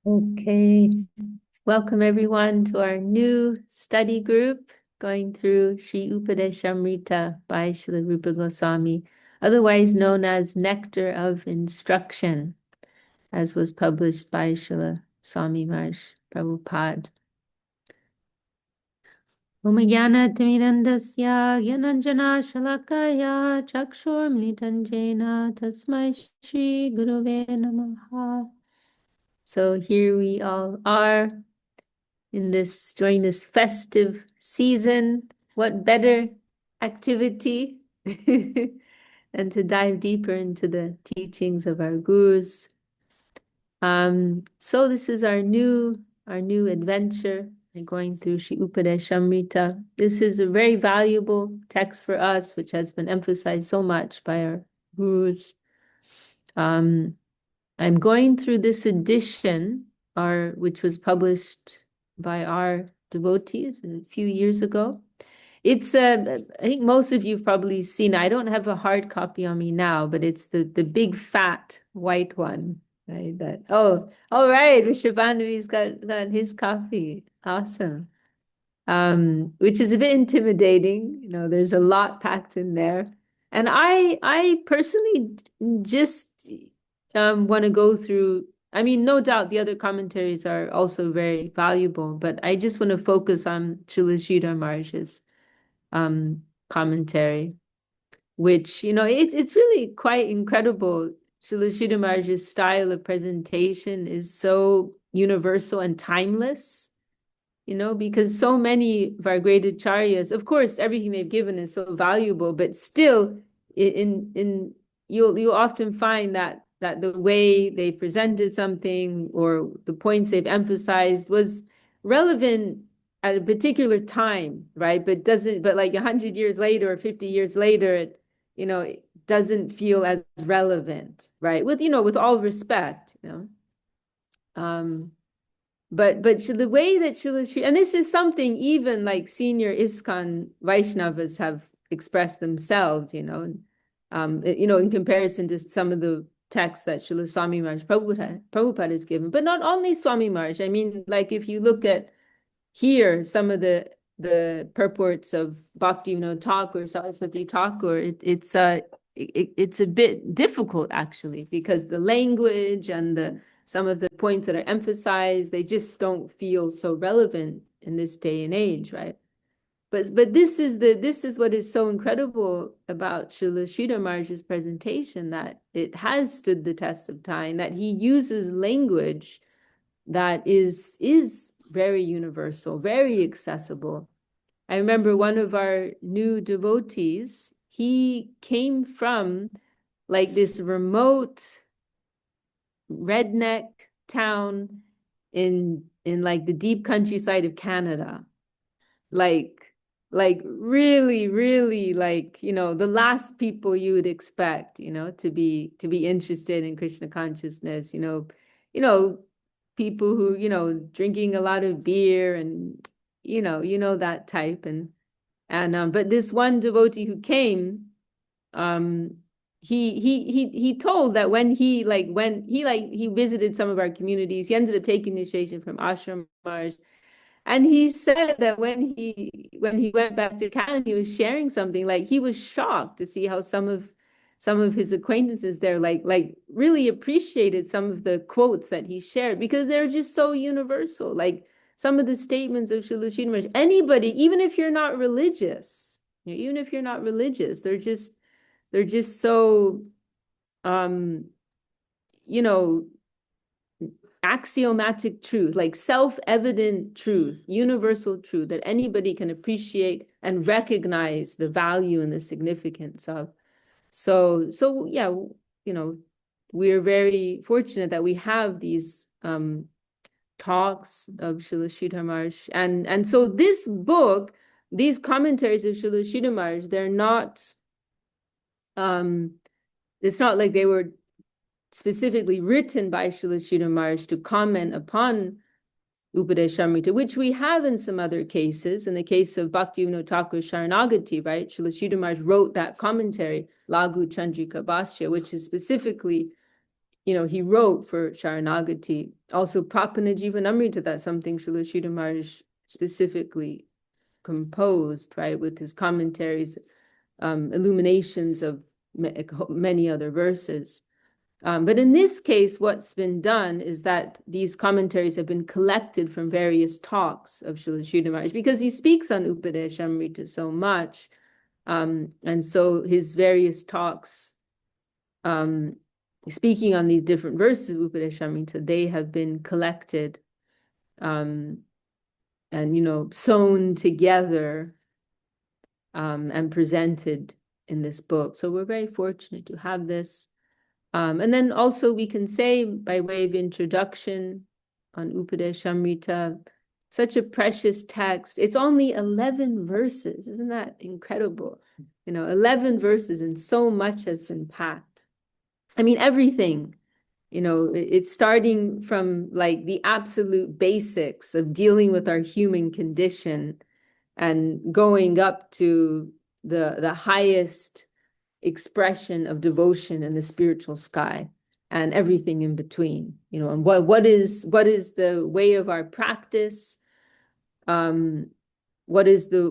Okay, welcome everyone to our new study group going through Sri Upadeshamrita by Srila Rupa Goswami, otherwise known as Nectar of Instruction, as was published by Srila Swami Maharaj Prabhupada. Om Jnana-timirandasya Jnananjana Shalakaya Chakshurmilitan Jena Tasmai Shri Gurave Namaha. So here we all are during this festive season. What better activity than to dive deeper into the teachings of our gurus. So this is our new adventure, going through Sri Upadeshamrita. This is a very valuable text for us, which has been emphasized so much by our gurus. I'm going through this edition, which was published by our devotees a few years ago. It's I think most of you've probably seen. I don't have a hard copy on me now, but it's the big fat white one, right? All right, Rishabhanu's got his copy. Awesome. Which is a bit intimidating. There's a lot packed in there. And I personally just want to go through. I mean, no doubt the other commentaries are also very valuable, but I just want to focus on Srila Sridhar Maharaj's commentary, which, it's really quite incredible. Srila Sridhar Maharaj's style of presentation is so universal and timeless, because so many of our great acharyas, of course, everything they've given is so valuable, but still, in you'll often find that the way they presented something or the points they've emphasized was relevant at a particular time, right? But like 100 years later or 50 years later, it doesn't feel as relevant, right? With all respect. Um, but the way that Srila Sri, and this is something even like senior ISKCON Vaishnavas have expressed themselves, in comparison to some of the texts that Srila Swami Maharaj Prabhupada has given. But not only Swami Maharaj. I mean, like if you look at here, some of the purports of Bhaktivinoda Thakur, Saraswati Thakur, it's a bit difficult actually, because the language and some of the points that are emphasized, they just don't feel so relevant in this day and age, right? But this is what is so incredible about Srila Sridhar Maharaj's presentation, that it has stood the test of time, that he uses language that is very universal, very accessible. I remember one of our new devotees, he came from like this remote redneck town in like the deep countryside of Canada. Like really, really, like, the last people you would expect, to be interested in Krishna consciousness, you know, people who, drinking a lot of beer and, that type. And but this one devotee who came, um, he told that when he visited some of our communities, he ended up taking initiation from Ashram Maharaj. And he said that when he went back to Canada, he was sharing something, like he was shocked to see how some of his acquaintances there like really appreciated some of the quotes that he shared, because they're just so universal. Like some of the statements of Srila Sridhar Maharaj, anybody, even if you're not religious, they're just so um you know axiomatic truth, like self-evident truth, universal truth that anybody can appreciate and recognize the value and the significance of. So yeah, we're very fortunate that we have these talks of Srila Sridhar Maharaj. And so this book, these commentaries of Srila Sridhar Maharaj, they're not, it's not like they were specifically written by Srila Sridhar Maharaj to comment upon Upadeshamrita, which we have in some other cases. In the case of Bhaktivinoda Thakur Sharanagati, right? Srila Sridhar Maharaj wrote that commentary, Lagu Chandrika Bhashya, which is specifically he wrote for Sharanagati. Also, Prapanajivanamrita, that's something Srila Sridhar Maharaj specifically composed, right, with his commentaries, illuminations of many other verses. But in this case, what's been done is that these commentaries have been collected from various talks of Srila Sridhar Maharaj, because he speaks on Upadeshamrita so much. And so his various talks, speaking on these different verses of Upadeshamrita, they have been collected and, sewn together and presented in this book. So we're very fortunate to have this. And then also we can say, by way of introduction on Upadeshamrita, such a precious text. It's only 11 verses. Isn't that incredible? 11 verses, and so much has been packed. I mean, everything, it's starting from like the absolute basics of dealing with our human condition and going up to the highest expression of devotion in the spiritual sky, and everything in between, and what is the way of our practice, what is the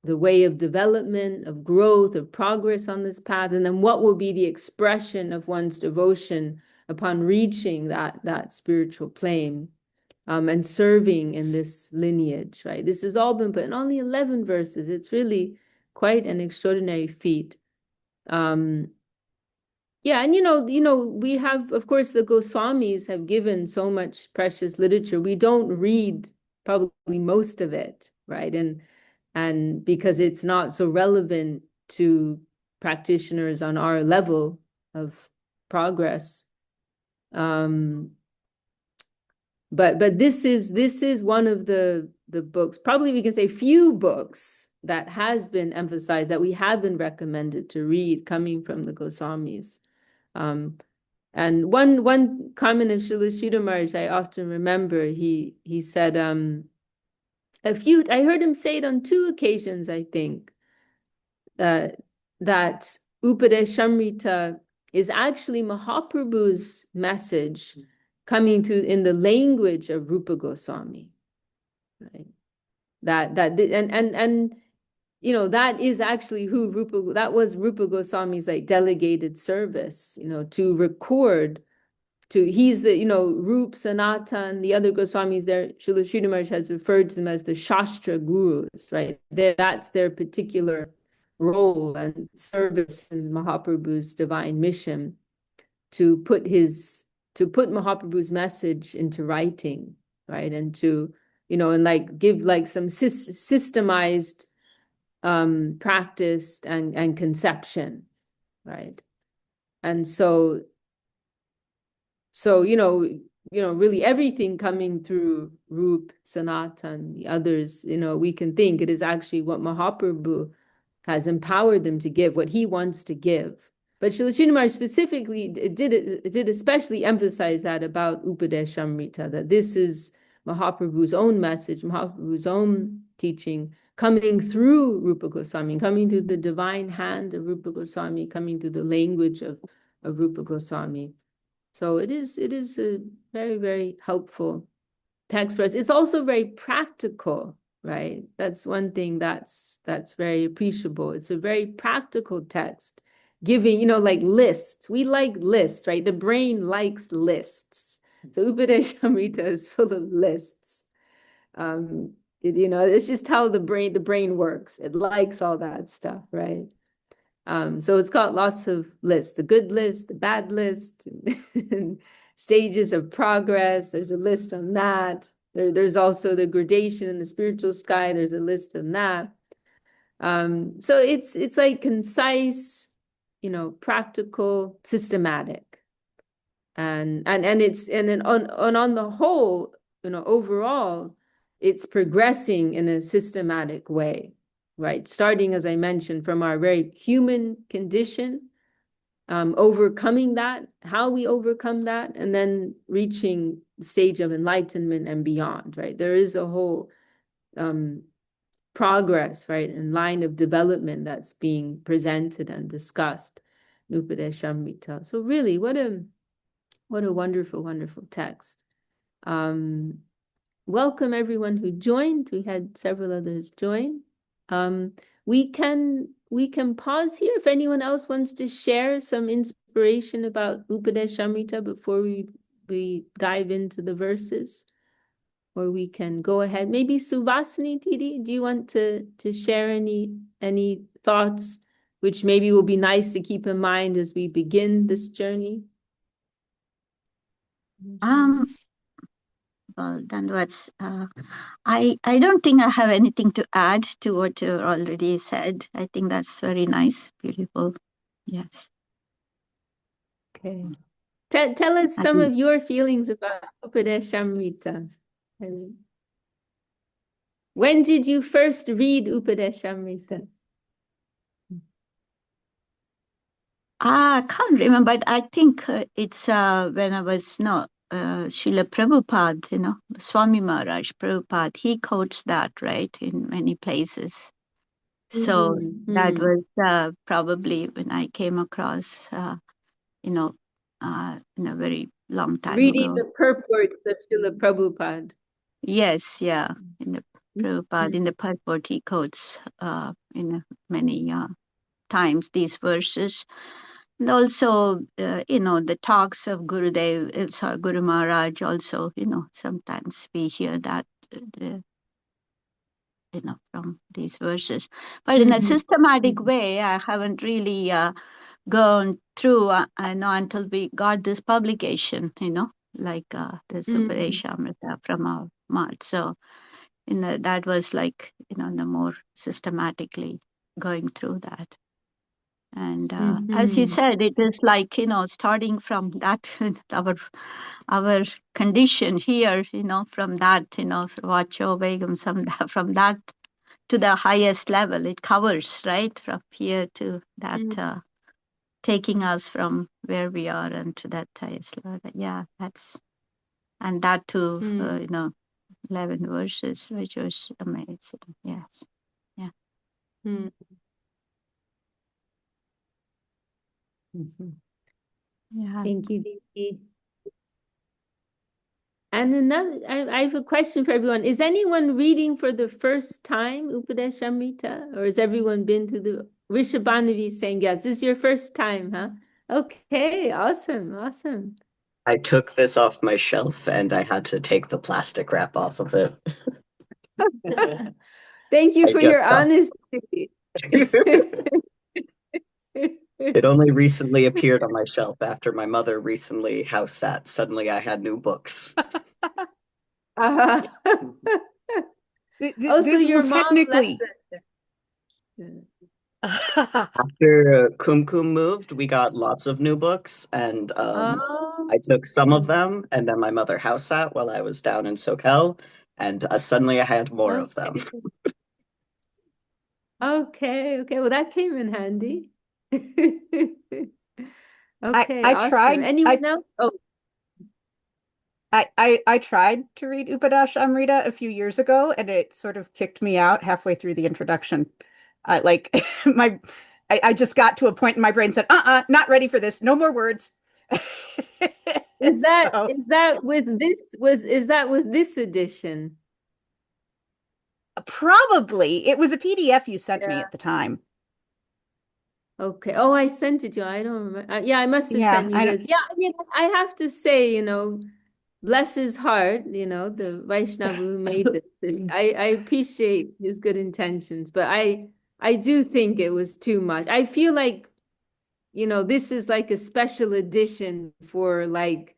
way of development, of growth, of progress on this path, and then what will be the expression of one's devotion upon reaching that spiritual plane, and serving in this lineage, right? This has all been put in only 11 verses. It's really quite an extraordinary feat. Yeah, and we have, of course, the Goswamis have given so much precious literature. We don't read probably most of it, right? And because it's not so relevant to practitioners on our level of progress. But this is one of the books, probably we can say few books, that has been emphasized, that we have been recommended to read, coming from the Goswamis. And one comment of Srila Sridhar Maharaj I often remember, he said, I heard him say it on 2 occasions, I think, that Upadeshamrita is actually Mahaprabhu's message coming through in the language of Rupa Goswami, right? That is actually that was Rupa Goswami's like delegated service, to record, he's the, Rup, Sanatan, the other Goswamis there, Srila Sridhar Maharaj has referred to them as the Shastra Gurus, right? That's their particular role and service in Mahaprabhu's divine mission, to put Mahaprabhu's message into writing, right? And to, and like give like some systemized practice and conception, right? And so really everything coming through Rup, Sanatan, the others, we can think it is actually what Mahaprabhu has empowered them to give, what he wants to give. But Srila Sridhar Maharaj specifically did especially emphasize that about Upadeshamrita, that this is Mahaprabhu's own message, Mahaprabhu's own teaching, coming through Rupa Goswami, coming through the divine hand of Rupa Goswami, coming through the language of Rupa Goswami. So it is a very, very helpful text for us. It's also very practical, right? That's one thing that's very appreciable. It's a very practical text, giving, like lists. We like lists, right? The brain likes lists. So Upadeshamrita is full of lists. It's just how the brain works. It likes all that stuff, right? So it's got lots of lists, the good list, the bad list, and stages of progress. There's a list on that. There's also the gradation in the spiritual sky. There's a list on that. So it's like concise, practical, systematic, and on the whole, overall, it's progressing in a systematic way, right? Starting, as I mentioned, from our very human condition, overcoming that, how we overcome that, and then reaching the stage of enlightenment and beyond, right? There is a whole progress, right, and line of development that's being presented and discussed. Upadeshamrita. So really, what a wonderful, wonderful text. Um, Welcome everyone who joined. We had several others join. Um, we can pause here if anyone else wants to share some inspiration about Upadeshamrita before we dive into the verses, or we can go ahead. Maybe Suvasini Tidi, do you want to share any thoughts which maybe will be nice to keep in mind as we begin this journey? Um, well, Danvats, I don't think I have anything to add to what you already said. I think that's very nice, beautiful. Yes. Okay. Tell us I some think, of your feelings about Upadeshamrita. And when did you first read Upadeshamrita? I can't remember, but I think it's when I was, no, Srila Prabhupada, Swami Maharaj Prabhupada, he quotes that, right, in many places. So that Mm-hmm. was probably when I came across, you know, in a very long time Reading ago. the purports of Srila Prabhupada. Yes, yeah. In the Prabhupada, in Mhm. the purport, he quotes in many times these verses. And also, the talks of Gurudev, Guru Maharaj also, sometimes we hear that, from these verses. But in a Mhm. systematic way, I haven't really gone through, I know, until we got this publication, like the Mhm. Supareshamrita from our Math. So, that was like, the more systematically going through that. And as you Mhm. said, it is like, starting from that, our condition here, from that, Vacho Begum, from that to the highest level, it covers, right? From here to that, Mhm. taking us from where we are and to that highest level. Yeah, and that to, Mhm. 11 verses, which was amazing. Yes. Yeah. Mhm. Mhm. Yeah. Thank you, Dee. And I have a question for everyone. Is anyone reading for the first time Upadeshamrita? Or has everyone been to the Rishabhanavi is saying, yes, this is your first time, huh? Okay, awesome, awesome. I took this off my shelf and I had to take the plastic wrap off of it. Thank you I for just your got honesty. it only recently appeared on my shelf after my mother recently house sat. Suddenly I had new books. Uh, also, This your will mom left technically. us. After Kum Kum moved, we got lots of new books, and Oh, I took some of them, and then my mother house sat while I was down in Soquel, and suddenly I had more of them. okay. Okay, okay. Well, that came in handy. I Okay, I awesome. tried Anyone else? Oh, I tried to read Upadash Amrita a few years ago, and it sort of kicked me out halfway through the introduction. I like my I just got to a point in my brain said, not ready for this. No more words. is that So is that with this was is that with this edition? probably it was a PDF you sent me Yeah. at the time. Okay. Oh, I sent it to you. I don't remember. Yeah, I must have Yeah, sent you I don't. this. Yeah, I mean, I have to say, bless his heart, the Vaishnava who made this. I appreciate his good intentions, but I do think it was too much. I feel like, this is like a special edition for like,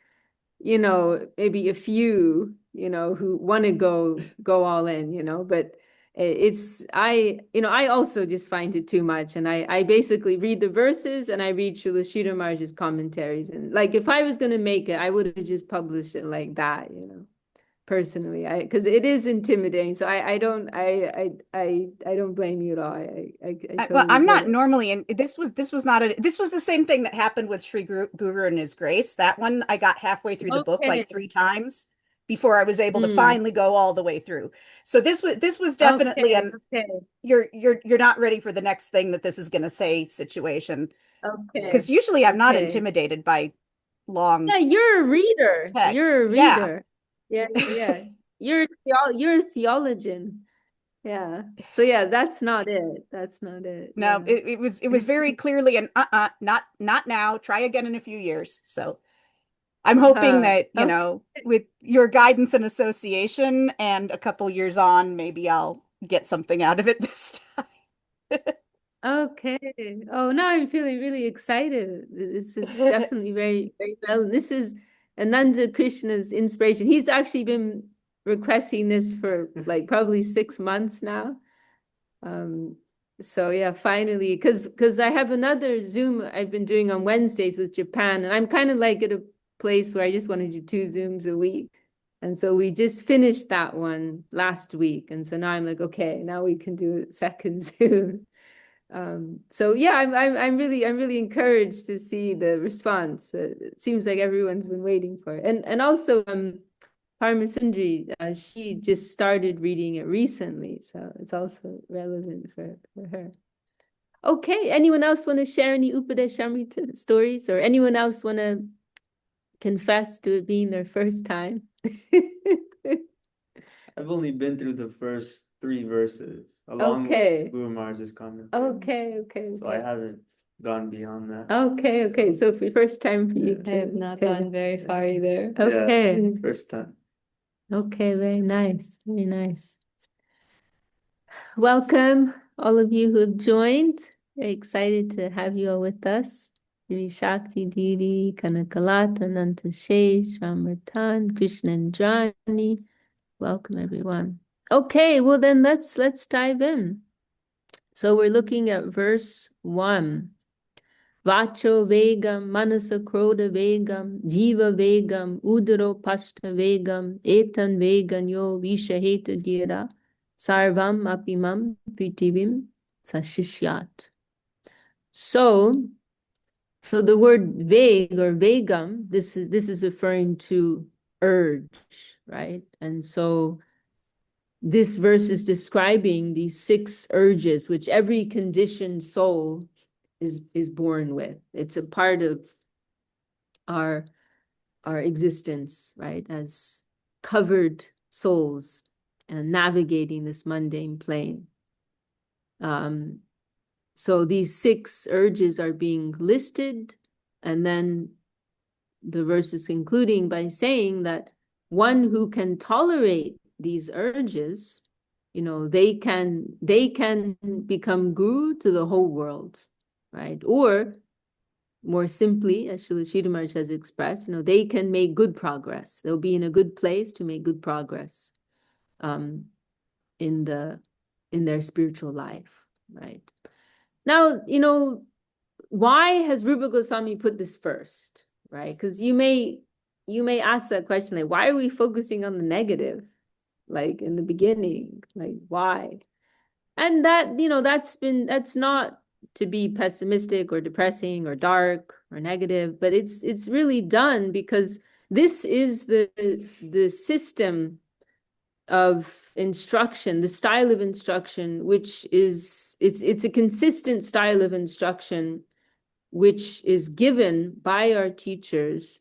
maybe a few, who want to go all in, but I also just find it too much. And I basically read the verses and I read Srila Sridhar Maharaj's commentaries. And like, if I was going to make it, I would have just published it like that, personally, because it is intimidating. So I don't blame you at all. I Well, totally I'm get not it. normally, and this was not a this was the same thing that happened with Sri Guru and His Grace. That one I got halfway through the book Okay. like three times before I was able to Hmm. finally go all the way through. So this was definitely Okay. an Okay. you're not ready for the next thing that this is going to say situation. Okay. Because usually I'm not Okay. intimidated by long Yeah, you're a reader. text. You're a Yeah. reader. Yeah, yeah. You're a theologian. Yeah. So yeah, that's not it. That's not it. No, Yeah. it was very clearly an not now. Try again in a few years. So I'm hoping that, you Okay. know, with your guidance and association and a couple years on, maybe I'll get something out of it this Okay. Oh, now I'm feeling really excited. This is time. definitely very, very well. This is Ananda Krishna's inspiration. He's actually been requesting this for like probably 6 months now. Um, so yeah, finally, because I have another Zoom I've been doing on Wednesdays with Japan, and I'm kind of like at a place where I just want to do 2 Zooms a week. And so we just finished that one last week. And so now I'm like, okay, now we can do a second Zoom. So yeah, I'm really encouraged to see the response. It seems like everyone's been waiting for it. And also Parmasundri, she just started reading it recently, so it's also relevant for her. Okay, anyone else want to share any Upadeshamrita stories, or anyone else want to confess to it being their first time? I've only been through the first 3 verses along with Okay. Guru Maharaj's comment. Okay. So I haven't gone beyond that. Okay. So for first time for you Yeah. too. I have not Okay. gone very far either. Okay. Yeah, first time. Okay, very nice. Very nice. Welcome, all of you who have joined. Very excited to have you all with us. Sri Shakti Didi, Kanakalata, Nanta Shesh, Ramartan, Krishnandrani. Welcome, everyone. Okay, well then let's dive in. So we're looking at verse 1. Vacho vegam, manasa kroda vegam, jiva vegam, udaro pashta vegam, etan veganyo vishaheta dira, sarvam apimam prithivim sashishyat. So the word veg or vegam, this is referring to urge, right? And so this verse is describing these 6 urges, which every conditioned soul is born with. It's a part of our existence, right? As covered souls and navigating this mundane plane. So these 6 urges are being listed, and then the verse is concluding by saying that one who can tolerate these urges, you know, they can become guru to the whole world, right? Or more simply, as Srila Sridhar Maharaj has expressed, you know, they can make good progress. They'll be in a good place to make good progress in their spiritual life, right? Now, you know, why has Rupa Goswami put this first, right? Because you may ask that question, like, why are we focusing on the negative, like in the beginning, like why? And that, you know, that's not to be pessimistic or depressing or dark or negative, but it's really done because this is the system of instruction, the style of instruction, which is it's a consistent style of instruction which is given by our teachers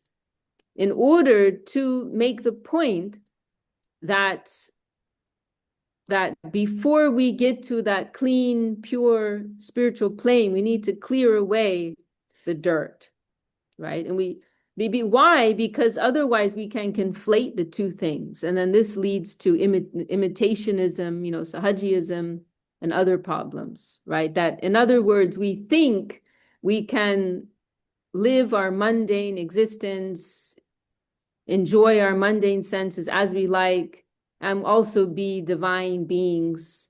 in order to make the point that before we get to that clean, pure spiritual plane, we need to clear away the dirt, right? And why? Because otherwise we can conflate the two things. And then this leads to imitationism, you know, sahajiism and other problems, right? That, in other words, we think we can live our mundane existence, enjoy our mundane senses as we like, and also be divine beings,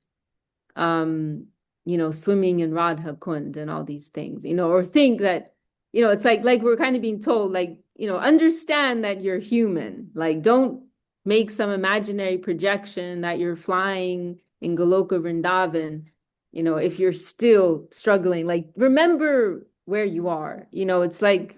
you know, swimming in Radha Kund and all these things, you know, or think that, you know, it's like we're kind of being told, like, you know, understand that you're human. Like, don't make some imaginary projection that you're flying in Goloka Vrindavan, you know, if you're still struggling. Like, remember where you are. You know, it's like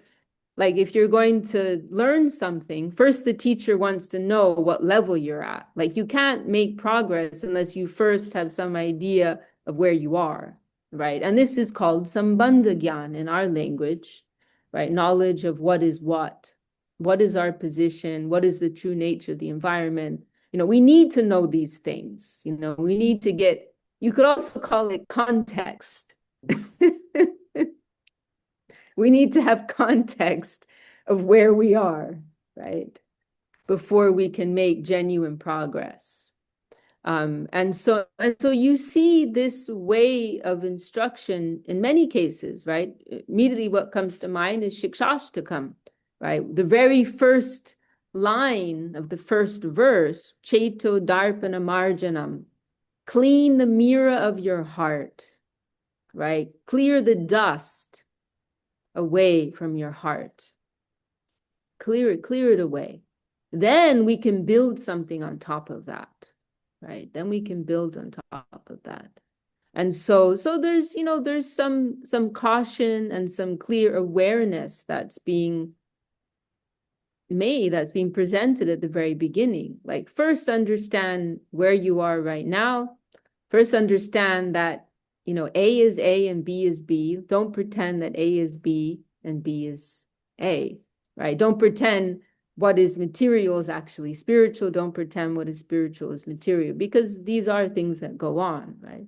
if you're going to learn something, first the teacher wants to know what level you're at. Like, you can't make progress unless you first have some idea of where you are, right? And this is called Sambandha Gyan in our language, right? Knowledge of what is what. What is our position? What is the true nature of the environment? You know, we need to know these things. You know, we need to get, you could also call it context. We need to have context of where we are, right? Before we can make genuine progress. And so you see this way of instruction in many cases, right? Immediately what comes to mind is Shikshashtakam, right? The very first line of the first verse, Cheto Darpana Marjanam, clean the mirror of your heart, right? Clear the dust away from your heart. Clear it away. Then we can build something on top of that. Right? Then we can build on top of that. And so there's, you know, there's some caution and some clear awareness that's being made, that's being presented at the very beginning. Like, first understand where you are right now. First understand that, you know, A is A and B is B. Don't pretend that A is B and B is A, right? Don't pretend what is material is actually spiritual. Don't pretend what is spiritual is material, because these are things that go on, right?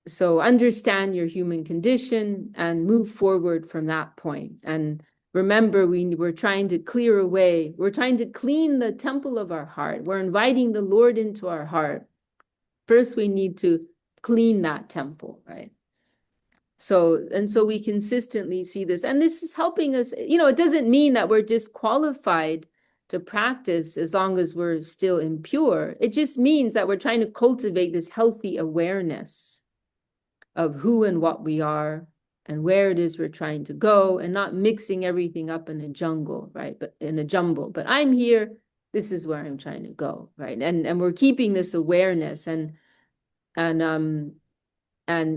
So understand your human condition and move forward from that point. And remember, we're trying to clear away, we're trying to clean the temple of our heart. We're inviting the Lord into our heart. First, we need to clean that temple, right? So we consistently see this, and this is helping us. You know, it doesn't mean that we're disqualified to practice as long as we're still impure. It just means that we're trying to cultivate this healthy awareness of who and what we are and where it is we're trying to go, and not mixing everything up in a jungle, right? But in a jumble. But I'm here, this is where I'm trying to go, right? And we're keeping this awareness, and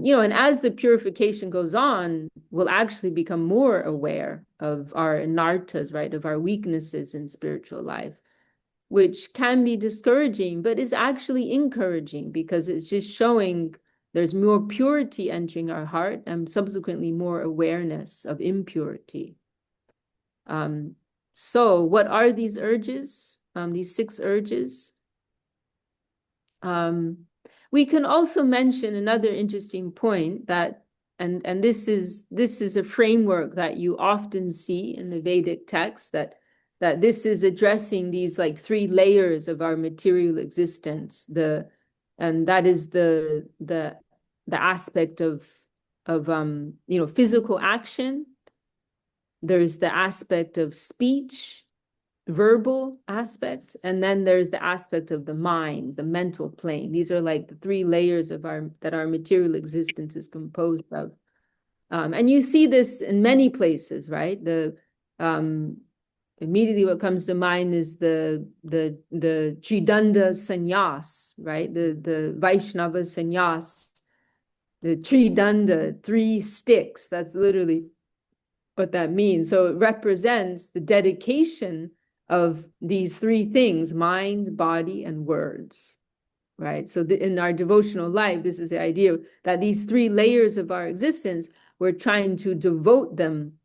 you know, and as the purification goes on, we'll actually become more aware of our anartas, right? Of our weaknesses in spiritual life, which can be discouraging, but is actually encouraging, because it's just showing there's more purity entering our heart, and subsequently more awareness of impurity. So what are these urges? These 6 urges? We can also mention another interesting point, that, and this is a framework that you often see in the Vedic text, that this is addressing these like 3 layers of our material existence. And that is the aspect of you know, physical action. There's the aspect of speech, verbal aspect, and then there's the aspect of the mind, the mental plane. These are like the 3 layers of our material existence is composed of. And you see this in many places, right? Immediately what comes to mind is the Tridanda sannyas, right? The Vaishnava sannyas, the Tridanda, 3 sticks. That's literally what that means. So it represents the dedication of these 3 things: mind, body, and words, right? So in our devotional life, this is the idea that these 3 layers of our existence, we're trying to devote them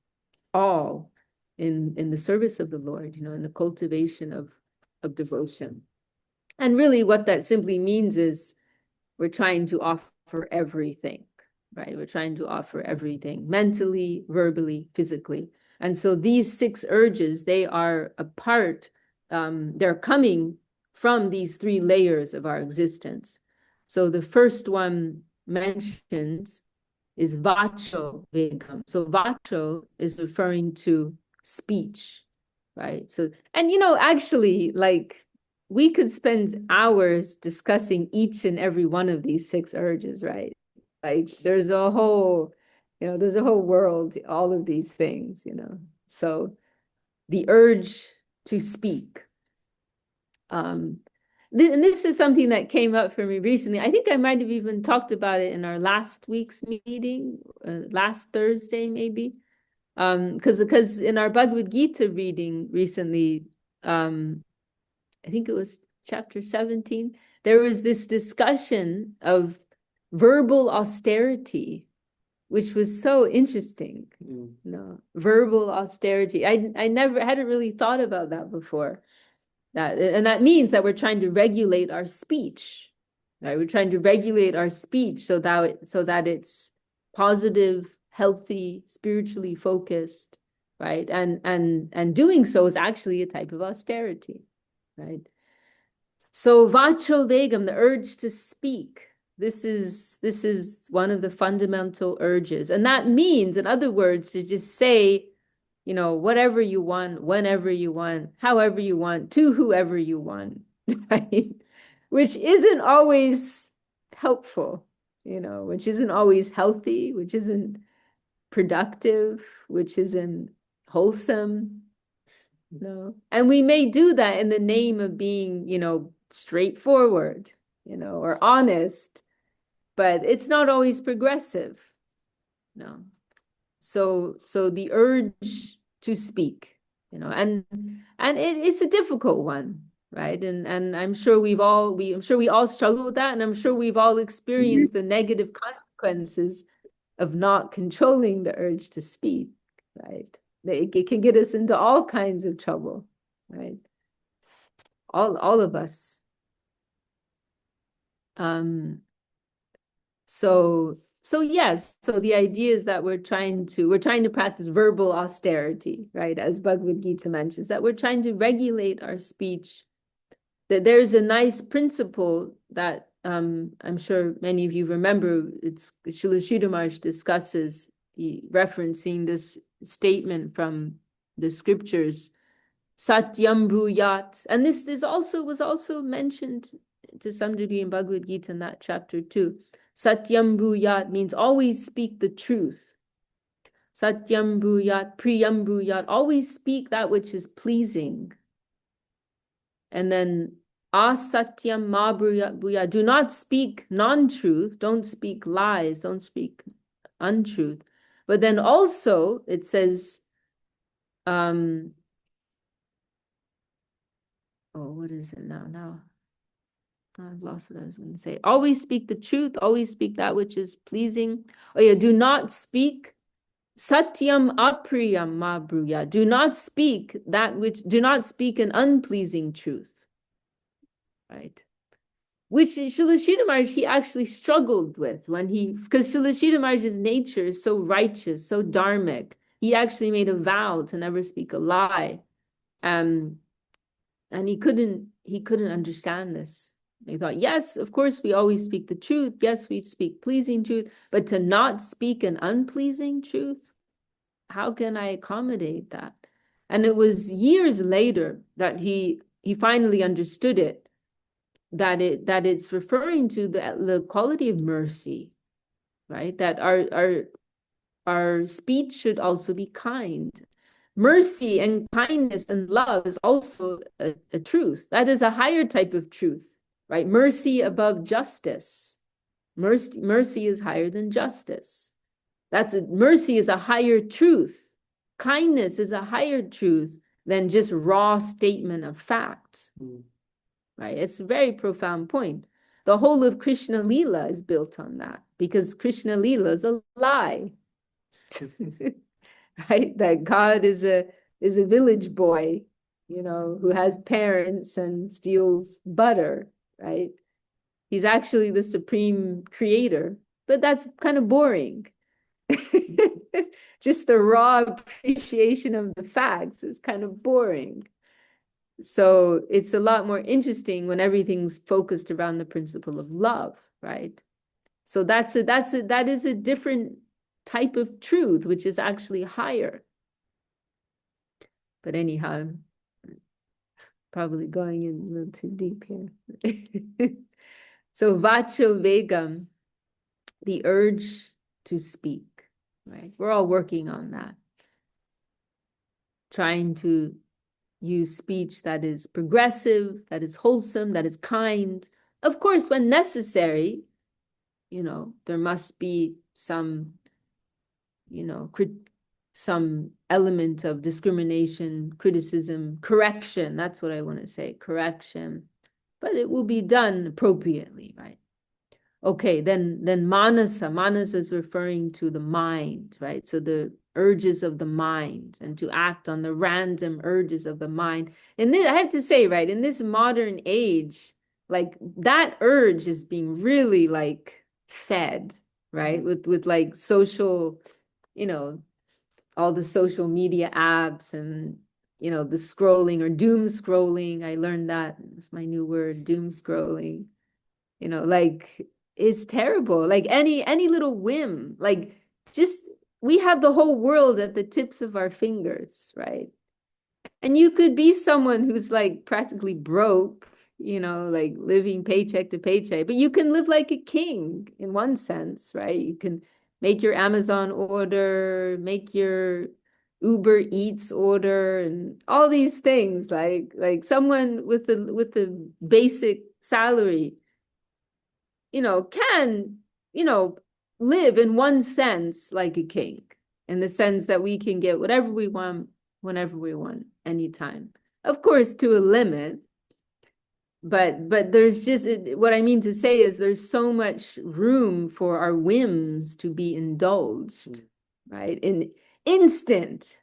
all in the service of the Lord, you know, in the cultivation of devotion. And really what that simply means is we're trying to offer everything, right? We're trying to offer everything, mentally, verbally, physically. And so these 6 urges, they are a part, they're coming from these 3 layers of our existence. So the first one mentioned is vacho vegam. So vacho is referring to speech, right? So, and you know, actually, like, we could spend hours discussing each and every one of these 6 urges, right? Like, there's a whole, you know, there's a whole world to all of these things, you know. So the urge to speak. And this is something that came up for me recently. I think I might have even talked about it in our last week's meeting, last Thursday, maybe. Because in our Bhagavad Gita reading recently, I think it was chapter 17, there was this discussion of verbal austerity, which was so interesting. Verbal austerity. I never hadn't really thought about that before. And that means that we're trying to regulate our speech, right? We're trying to regulate our speech so that it's positive, healthy, spiritually focused, right? And doing so is actually a type of austerity, right? So vacho vegam, the urge to speak. This is one of the fundamental urges. And that means, in other words, to just say, whatever you want, whenever you want, however you want, to whoever you want, right? Which isn't always helpful, which isn't always healthy, which isn't productive, which isn't wholesome. And we may do that in the name of being, straightforward, or honest, but it's not always progressive. No. So the urge to speak, and it's a difficult one, right? And I'm sure we all struggle with that, and I'm sure we've all experienced the negative consequences of not controlling the urge to speak, right? It can get us into all kinds of trouble, right? All of us. So yes, so the idea is that we're trying to practice verbal austerity, right? As Bhagavad Gita mentions, that we're trying to regulate our speech. That there's a nice principle that I'm sure many of you remember. It's Srila Sridhar Maharaj discusses, referencing this statement from the scriptures, Satyam Bruyat. And this was also mentioned to some degree in Bhagavad Gita in that chapter too. Satyam Bruyat means always speak the truth. Satyam Bruyat, Priyam Bruyat, always speak that which is pleasing. And then Asatyam Ma Bruyat, do not speak non-truth, don't speak lies, don't speak untruth. But then also it says, what is it now? I've lost what I was going to say. Always speak the truth, always speak that which is pleasing. Oh yeah, do not speak satyam apriyam ma bruya. Do not speak an unpleasing truth. Right? Which Srila Sridhar Maharaj, he actually struggled with because Srila Sridhar Maharaj's nature is so righteous, so dharmic. He actually made a vow to never speak a lie. And he couldn't understand this. He thought, yes, of course, we always speak the truth. Yes, we speak pleasing truth, but to not speak an unpleasing truth, how can I accommodate that? And it was years later that he finally understood it, that it's referring to the quality of mercy, right? That our speech should also be kind. Mercy and kindness and love is also a truth. That is a higher type of truth, right? Mercy above justice. Mercy is higher than justice. Mercy is a higher truth. Kindness is a higher truth than just raw statement of fact, right? It's a very profound point. The whole of Krishna Lila is built on that, because Krishna Lila is a lie. Right? That God is a village boy, who has parents and steals butter, right? He's actually the supreme creator, but that's kind of boring. Just the raw appreciation of the facts is kind of boring. So it's a lot more interesting when everything's focused around the principle of love, right? So that is a different type of truth, which is actually higher. But anyhow, I'm probably going in a little too deep here. So vacho vegam, the urge to speak, right? We're all working on that. Trying to use speech that is progressive, that is wholesome, that is kind. Of course, when necessary, there must be some some element of discrimination, criticism, correction. That's what I want to say, correction. But it will be done appropriately, right? Okay, then manasa is referring to the mind, right? So the urges of the mind and to act on the random urges of the mind. And then I have to say, right, in this modern age, like that urge is being really like fed, right? With like social, you know, all the social media apps and the scrolling or doom scrolling. I learned that. It's my new word, doom scrolling. Like it's terrible. Like any little whim, like just we have the whole world at the tips of our fingers, right? And you could be someone who's like practically broke, like living paycheck to paycheck, but you can live like a king in one sense, right? You can make your Amazon order, make your Uber Eats order, and all these things. Like someone with the basic salary can, live in one sense like a king, in the sense that we can get whatever we want, whenever we want, anytime. Of course, to a limit, but there's just what I mean to say is there's so much room for our whims to be indulged, right? In instant,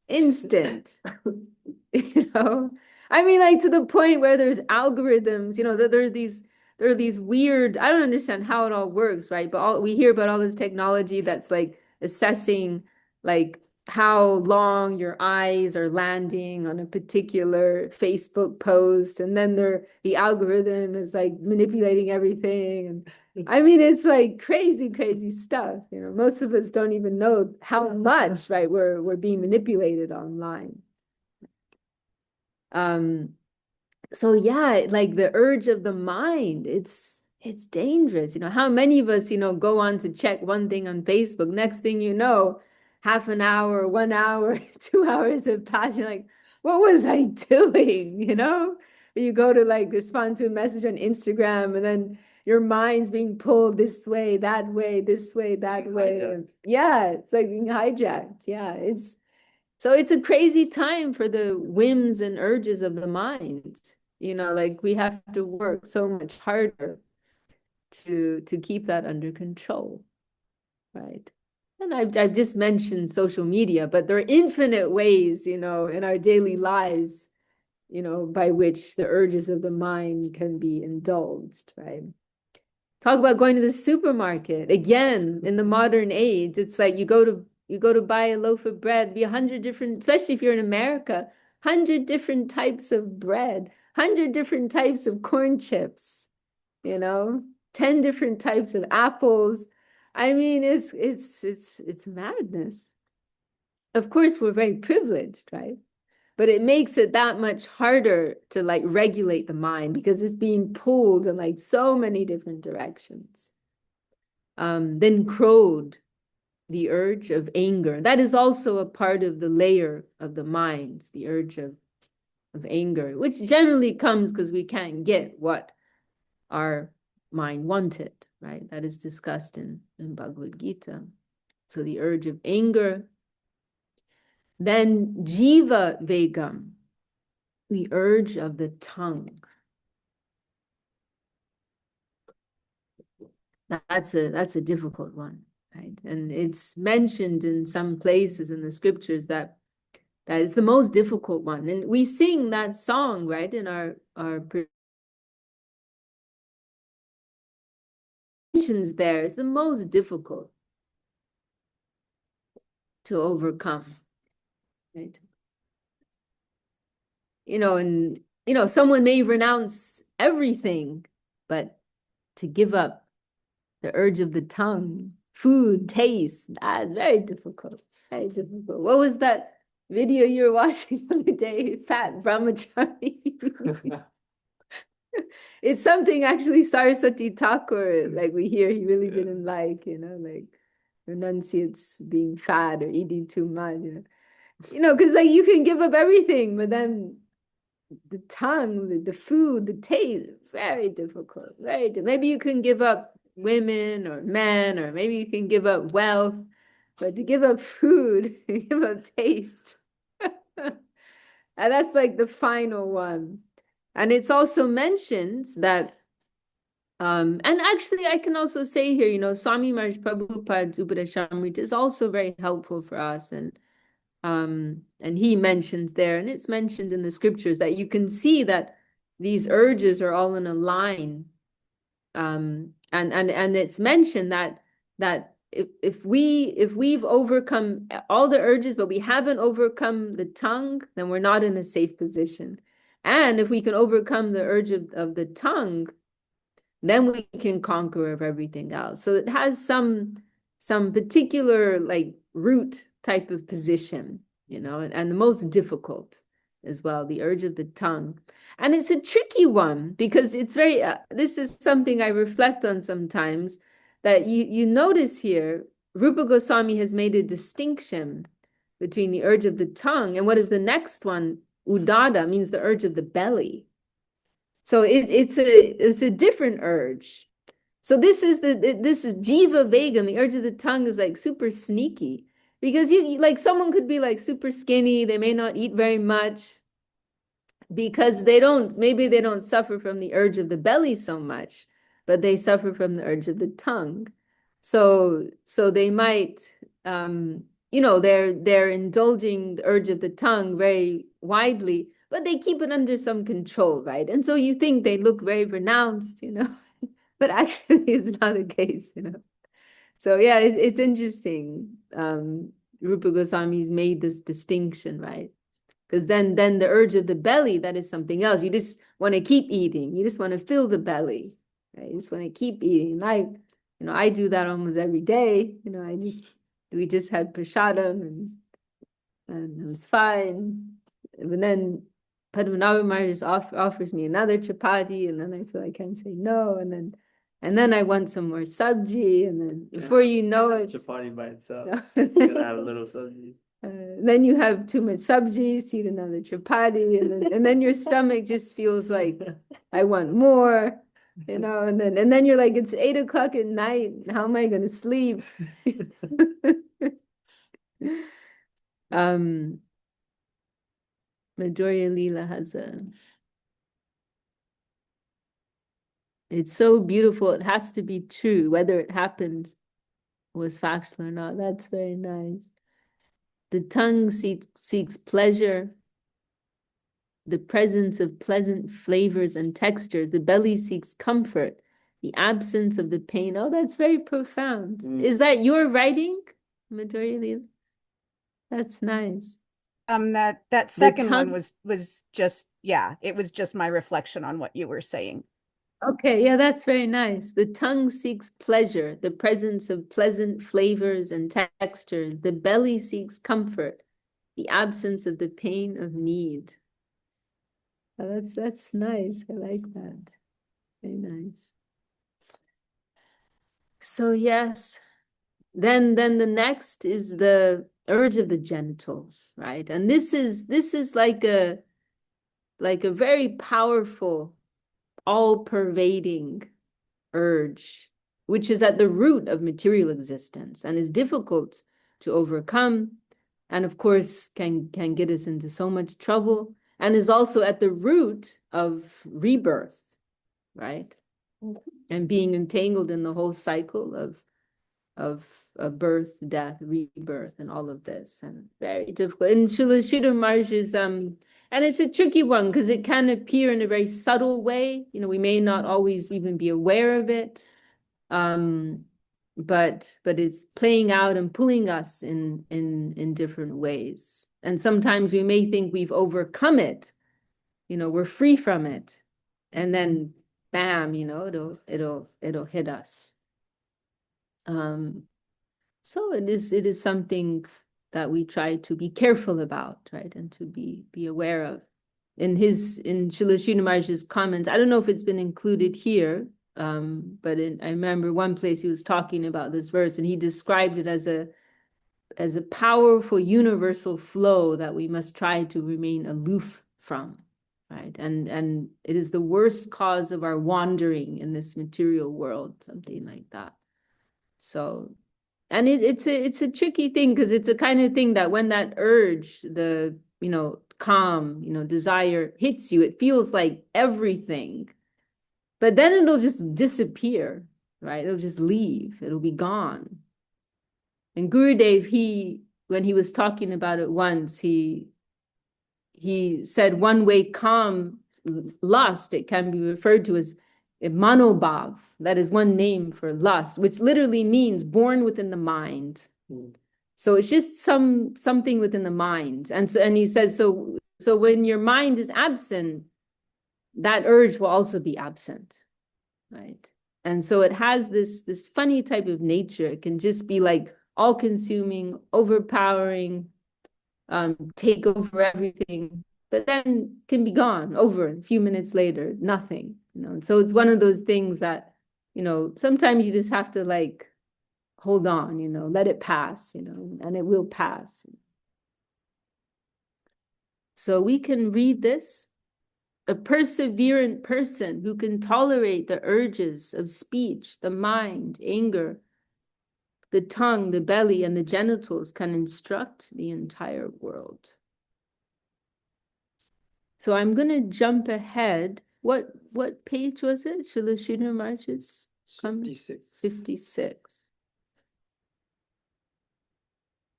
instant, you know. I mean, like to the point where there's algorithms, that there are these weird, I don't understand how it all works, right? But we hear about all this technology that's like assessing like how long your eyes are landing on a particular Facebook post, and then the algorithm is like manipulating everything. And I mean, it's like crazy, crazy stuff. Most of us don't even know how much, right, we're being manipulated online. So yeah, like the urge of the mind, it's dangerous. How many of us, go on to check one thing on Facebook, next thing you know, half an hour, 1 hour, 2 hours have passed. You're like, what was I doing? Or you go to like respond to a message on Instagram, and then your mind's being pulled this way, that way, this way, that way. And yeah, it's like being hijacked. Yeah, it's a crazy time for the whims and urges of the mind. Like we have to work so much harder to keep that under control, right? And I've just mentioned social media, but there are infinite ways, in our daily lives, by which the urges of the mind can be indulged, right? Talk about going to the supermarket. Again, in the modern age, it's like you go to buy a loaf of bread, be 100 different, especially if you're in America, 100 different types of bread, 100 different types of corn chips, you know, 10 different types of apples. I mean, it's madness. Of course, we're very privileged, right? But it makes it that much harder to like regulate the mind because it's being pulled in like so many different directions. Then crowed, the urge of anger. That is also a part of the layer of the mind, the urge of anger, which generally comes because we can't get what our mind wanted, right? That is discussed in Bhagavad Gita. So the urge of anger. Then jiva vegam, the urge of the tongue. That's a difficult one, right? And it's mentioned in some places in the scriptures that is the most difficult one. And we sing that song, right, in our positions there. It's the most difficult to overcome, right? And someone may renounce everything, but to give up the urge of the tongue, food, taste, that's very difficult. Very difficult. What was that video you were watching the other day? Fat Brahmachari. It's something actually Saraswati Thakur, like we hear, he really didn't like, like renunciates being fat or eating too much, because like you can give up everything, but then the tongue, the food, the taste, very difficult, very difficult. Maybe you can give up women or men, or maybe you can give up wealth, but to give up food, give up taste. And that's like the final one. And it's also mentioned that And actually, I can also say here, Swami Maharaj Prabhupada's Upadeshamrita is also very helpful for us. And he mentions there, and it's mentioned in the scriptures, that you can see that these urges are all in a line. And it's mentioned that if we've overcome all the urges, but we haven't overcome the tongue, then we're not in a safe position. And if we can overcome the urge of the tongue, then we can conquer of everything else. So it has some particular like root type of position, and the most difficult as well, the urge of the tongue. And it's a tricky one because it's very, this is something I reflect on sometimes, that you notice here, Rupa Goswami has made a distinction between the urge of the tongue and what is the next one, udada, means the urge of the belly. So it's a different urge. So this is jiva vegam, the urge of the tongue, is like super sneaky, because you like, someone could be like super skinny, they may not eat very much because maybe they don't suffer from the urge of the belly so much, but they suffer from the urge of the tongue. So they might, they're indulging the urge of the tongue very widely, but they keep it under some control, right? And so you think they look very pronounced, but actually it's not the case, So yeah, it's interesting. Rupa Goswami's made this distinction, right? Because then the urge of the belly, that is something else. You just want to keep eating. You just want to fill the belly, right? You just want to keep eating. I do that almost every day. We just had prasadam, and it was fine. And then Padmanabha Maharaj just offers me another chapati, and then I feel I can't say no, and then I want some more sabji, and then before you know it, chapati by itself. You gotta have a little sabji. Then you have too much sabji, eat another chapati, and then your stomach just feels like, I want more, and then you're like, it's 8 o'clock at night. How am I going to sleep? Madhurya Leela has it's so beautiful. It has to be true, whether it happened was factual or not. That's very nice. The tongue seeks pleasure, the presence of pleasant flavors and textures. The belly seeks comfort, the absence of the pain. Oh, that's very profound. Is that your writing, Madhurya? That's nice. That second one was just, yeah, it was just my reflection on what you were saying. Okay, yeah, that's very nice. The tongue seeks pleasure, the presence of pleasant flavors and textures. The belly seeks comfort, the absence of the pain of need. Oh, that's nice. I like that. Very nice. So yes, then the next is the urge of the genitals, right? And this is like a very powerful, all-pervading urge, which is at the root of material existence and is difficult to overcome, and of course can get us into so much trouble, and is also at the root of rebirth, right? And being entangled in the whole cycle of birth, death, rebirth, and all of this, and very difficult. And Srila Maharaj is and it's a tricky one because it can appear in a very subtle way. We may not always even be aware of it. But it's playing out and pulling us in different ways. And sometimes we may think we've overcome it, we're free from it, and then bam, it'll hit us. So it is something that we try to be careful about, right? And to be aware of. In Srila Sridhar Maharaj's comments, I don't know if it's been included here, but I remember one place he was talking about this verse, and he described it as a powerful universal flow that we must try to remain aloof from, right? And it is the worst cause of our wandering in this material world, something like that. So, and it's a tricky thing because it's a kind of thing that when that urge, the calm, desire hits you, it feels like everything but then it'll just disappear, right? It'll just leave. It'll be gone. And Gurudev, when he was talking about it once, he said one way calm lust, it can be referred to as manobhav. That is one name for lust, which literally means born within the mind. So it's just something within the mind. And he says, so when your mind is absent, that urge will also be absent, right? And so it has this funny type of nature. It can just be like all-consuming, overpowering, take over everything, but then can be gone over a few minutes later, nothing, And so it's one of those things that, sometimes you just have to like hold on, let it pass, and it will pass. So we can read this. A perseverant person who can tolerate the urges of speech, the mind, anger, the tongue, the belly, and the genitals can instruct the entire world. So I'm going to jump ahead. What page was it? Shalashina Marches? 56. 56.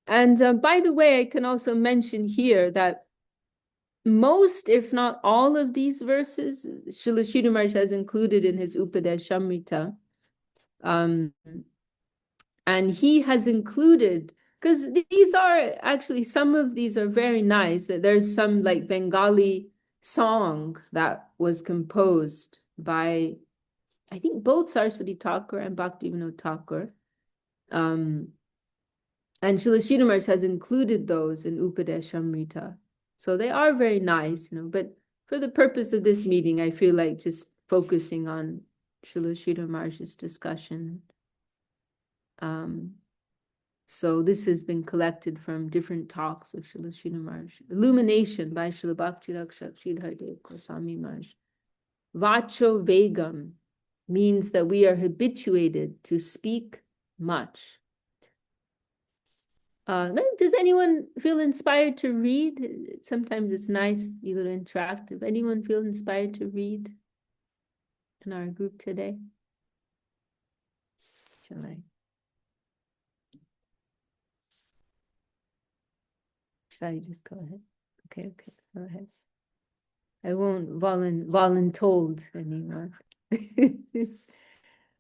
And by the way, I can also mention here that most, if not all of these verses, Shalashina Maharaj has included in his Upades Shamrita. And he has included, because these are actually, some of these are very nice. There's some like Bengali song that was composed by, I think, both Saraswati Thakur and Bhaktivinoda Thakur. And Shalashina Maharaj has included those in Upades Shamrita. So they are very nice, but for the purpose of this meeting, I feel like just focusing on Shalashina Maharaj's discussion. So this has been collected from different talks of Shalashina Maharaj. Illumination by Srila Bhakti Rakshak Sridhardev Goswami Maharaj. Vacho Vegam means that we are habituated to speak much. Does anyone feel inspired to read? Sometimes it's nice, be a little interactive. Anyone feel inspired to read in our group today? Shall I? Should I just go ahead? Okay, go ahead. I won't voluntold anymore.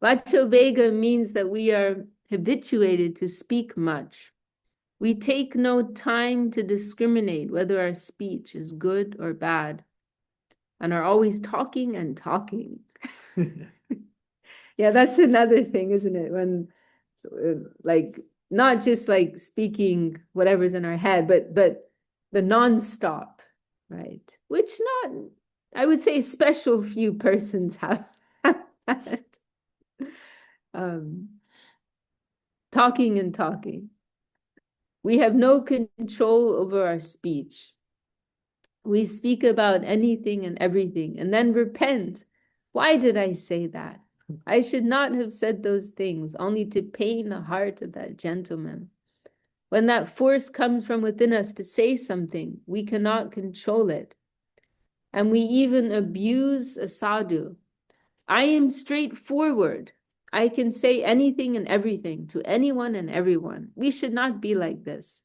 Vacho Vega means that we are habituated to speak much. We take no time to discriminate whether our speech is good or bad, and are always talking and talking. Yeah, that's another thing, isn't it? When like not just like speaking whatever's in our head, but the nonstop, right? Which not, I would say, special few persons have that. Talking and talking. We have no control over our speech. We speak about anything and everything and then repent. Why did I say that? I should not have said those things, only to pain the heart of that gentleman. When that force comes from within us to say something, we cannot control it. And we even abuse a sadhu. I am straightforward. I can say anything and everything to anyone and everyone. We should not be like this.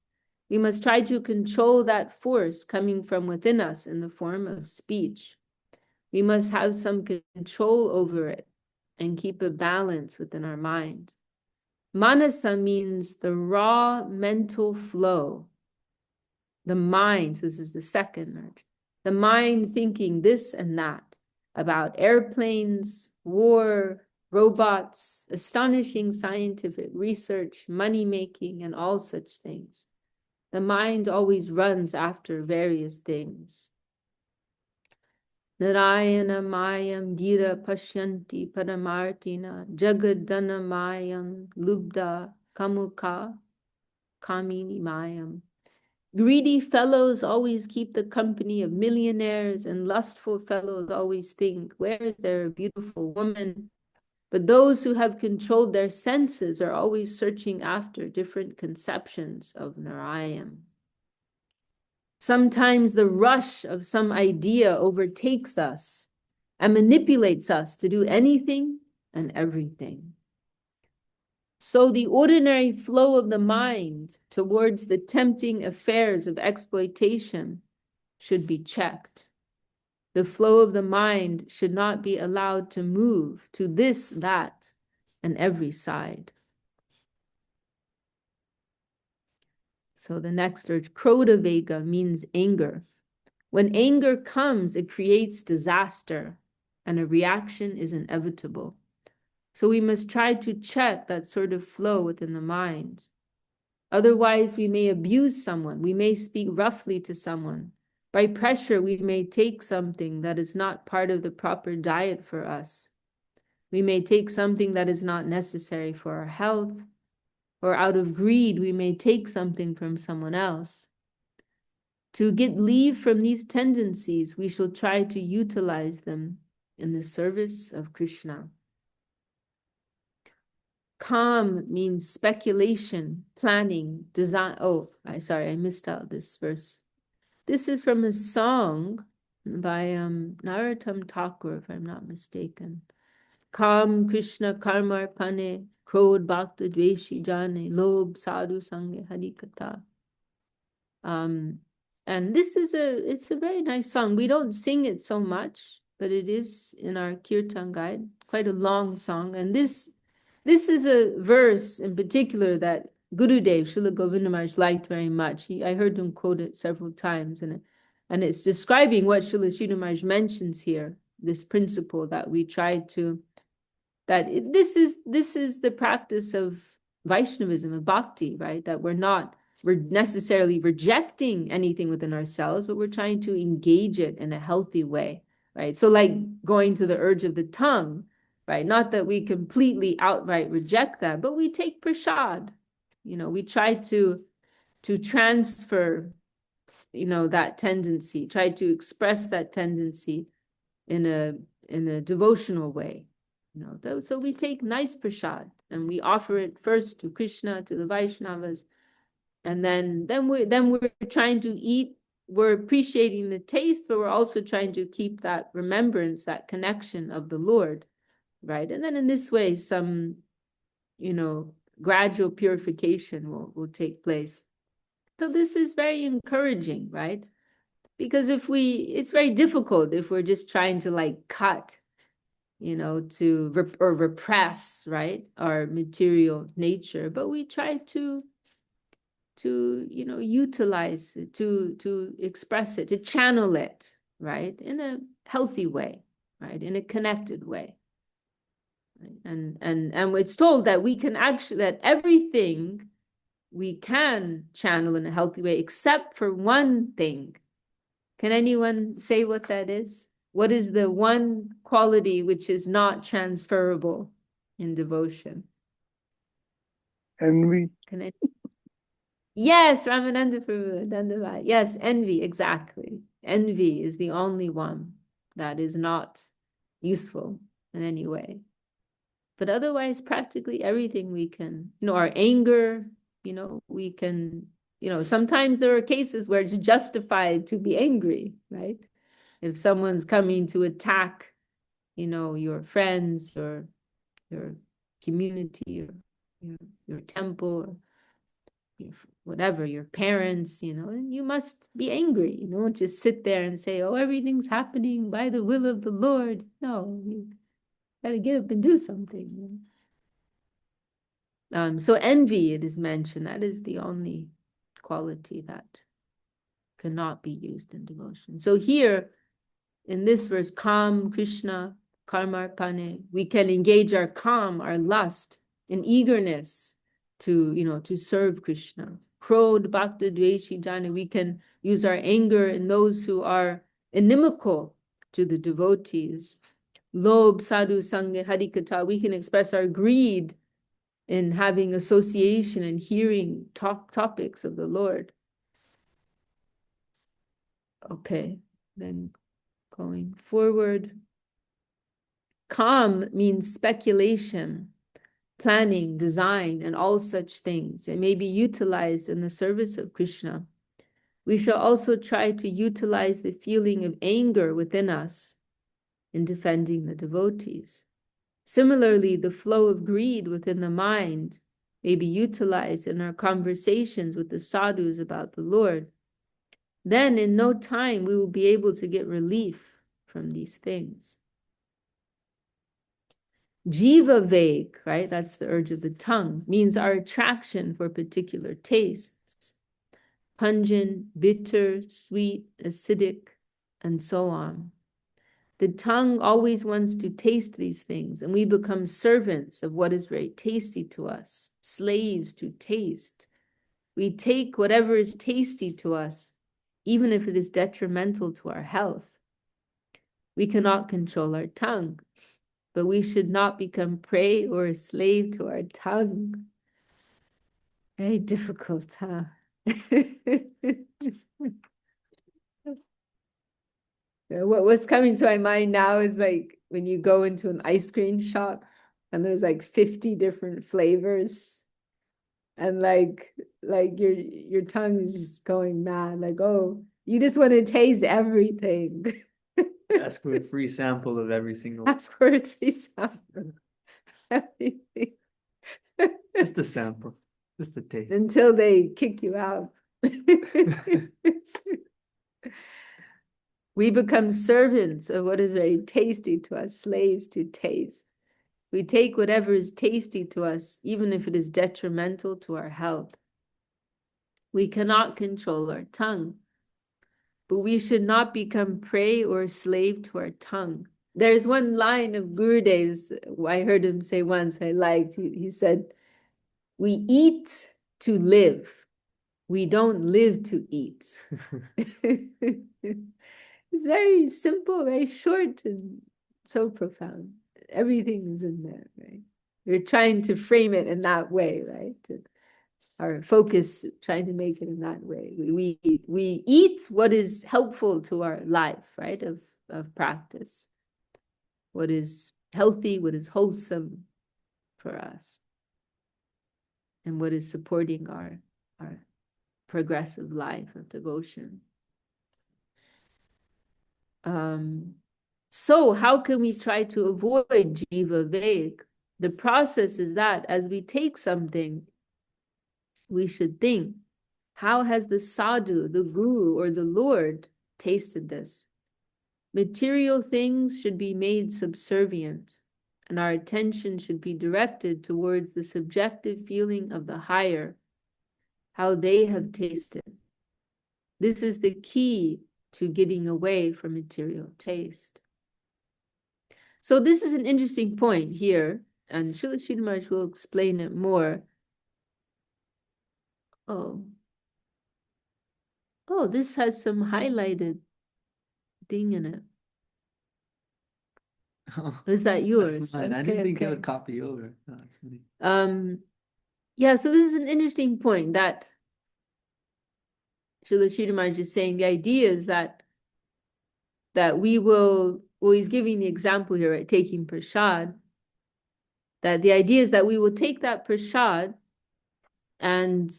We must try to control that force coming from within us in the form of speech. We must have some control over it and keep a balance within our mind. Manasa means the raw mental flow. The mind, this is the second word, the mind thinking this and that about airplanes, war, robots, astonishing scientific research, money making, and all such things. The mind always runs after various things. Narayana mayam dira pashyanti paramartina jagadana mayam lubda kamuka kamini mayam. Greedy fellows always keep the company of millionaires, and lustful fellows always think, where is there a beautiful woman? But those who have controlled their senses are always searching after different conceptions of Narayan. Sometimes the rush of some idea overtakes us, and manipulates us to do anything and everything. So the ordinary flow of the mind towards the tempting affairs of exploitation should be checked. The flow of the mind should not be allowed to move to this, that, and every side. So the next urge, Krodha Vega, means anger. When anger comes, it creates disaster, and a reaction is inevitable. So we must try to check that sort of flow within the mind. Otherwise, we may abuse someone. We may speak roughly to someone. By pressure, we may take something that is not part of the proper diet for us. We may take something that is not necessary for our health, or out of greed, we may take something from someone else. To get leave from these tendencies, we shall try to utilize them in the service of Krishna. Calm means speculation, planning, design. Oh, I missed out this verse. This is from a song by Narottam Thakur, if I'm not mistaken. Kam Krishna Karmar Pane, Krodh Bhakta Dveshi Jane, Lobh Sadhu Sange Harikatha. And this is it's a very nice song. We don't sing it so much, but it is in our Kirtan guide, quite a long song. And this is a verse in particular that Gurudev, Srila Govinda Maharaj, liked very much. I heard him quote it several times, and it's describing what Srila Sridhar Maharaj mentions here, this principle that we try to, this is the practice of Vaishnavism, of bhakti, right? That we're necessarily rejecting anything within ourselves, but we're trying to engage it in a healthy way, right? So like going to the urge of the tongue, right? Not that we completely outright reject that, but we take prasad. We try to transfer, that tendency, try to express that tendency in a devotional way. So we take nice prasad and we offer it first to Krishna, to the Vaishnavas, and then we're trying to eat. We're appreciating the taste, but we're also trying to keep that remembrance, that connection of the Lord, right? And then in this way, some, gradual purification will take place. So this is very encouraging, right? Because it's very difficult if we're just trying to like cut, to repress, right, our material nature, but we try to utilize it, to express it, to channel it, right, in a healthy way, right, in a connected way. Right? And it's told that we can that everything we can channel in a healthy way, except for one thing. Can anyone say what that is? What is the one quality which is not transferable in devotion? Envy. Yes, Ramananda Prabhu, Dandavad. Yes, envy, exactly. Envy is the only one that is not useful in any way. But otherwise, practically everything we can, our anger, we can, sometimes there are cases where it's justified to be angry, right? If someone's coming to attack, your friends or your community or your temple, or whatever, your parents, and you must be angry. You don't just sit there and say, oh, everything's happening by the will of the Lord. No, you got to get up and do something. So envy, it is mentioned, that is the only quality that cannot be used in devotion. So here, in this verse, Kam Krishna Karmarpane, we can engage our Kam, our lust, and eagerness to serve Krishna. Krodh Bhakta Dveshi Jana, we can use our anger in those who are inimical to the devotees. Lobh Sadhu Sange Harikatha, we can express our greed in having association and hearing topics of the Lord. Okay, then going forward. Kam means speculation, planning, design, and all such things. It may be utilized in the service of Krishna. We shall also try to utilize the feeling of anger within us in defending the devotees. Similarly, the flow of greed within the mind may be utilized in our conversations with the sadhus about the Lord. Then in no time, we will be able to get relief from these things. Jiva veg, right? That's the urge of the tongue, means our attraction for particular tastes. Pungent, bitter, sweet, acidic, and so on. The tongue always wants to taste these things, and we become servants of what is very tasty to us, slaves to taste. We take whatever is tasty to us, even if it is detrimental to our health. We cannot control our tongue, but we should not become prey or a slave to our tongue. Very difficult, huh? What's coming to my mind now is like when you go into an ice cream shop and there's like 50 different flavors, and like your tongue is just going mad, like, oh, you just want to taste everything. Ask for a free sample of every single. Ask for a free sample of everything. Just a sample, just a taste. Until they kick you out. We become servants of what is very tasty to us, slaves to taste. We take whatever is tasty to us, even if it is detrimental to our health. We cannot control our tongue, but we should not become prey or a slave to our tongue. There's one line of Gurudev's, I heard him say once, I liked, he said, we eat to live. We don't live to eat. It's very simple, very short, and so profound. Everything is in there, right? We're trying to frame it in that way, right? Our focus, trying to make it in that way. We eat what is helpful to our life, right? Of practice. What is healthy, what is wholesome for us, and what is supporting our progressive life of devotion. So how can we try to avoid jiva veg? The process is that as we take something, we should think, how has the sadhu, the guru, or the Lord tasted this? Material things should be made subservient, and our attention should be directed towards the subjective feeling of the higher, how they have tasted. This is the key to getting away from material taste. So this is an interesting point here, and Srila Sridhar Maharaj will explain it more. Oh, this has some highlighted thing in it. Oh, is that yours? that's mine. I didn't think it would copy over. No, that's me. Yeah, so this is an interesting point that Srila Sridhar Maharaj is saying. The idea is that we will, well, he's giving the example here, right, taking prasad, that the idea is that we will take that prasad and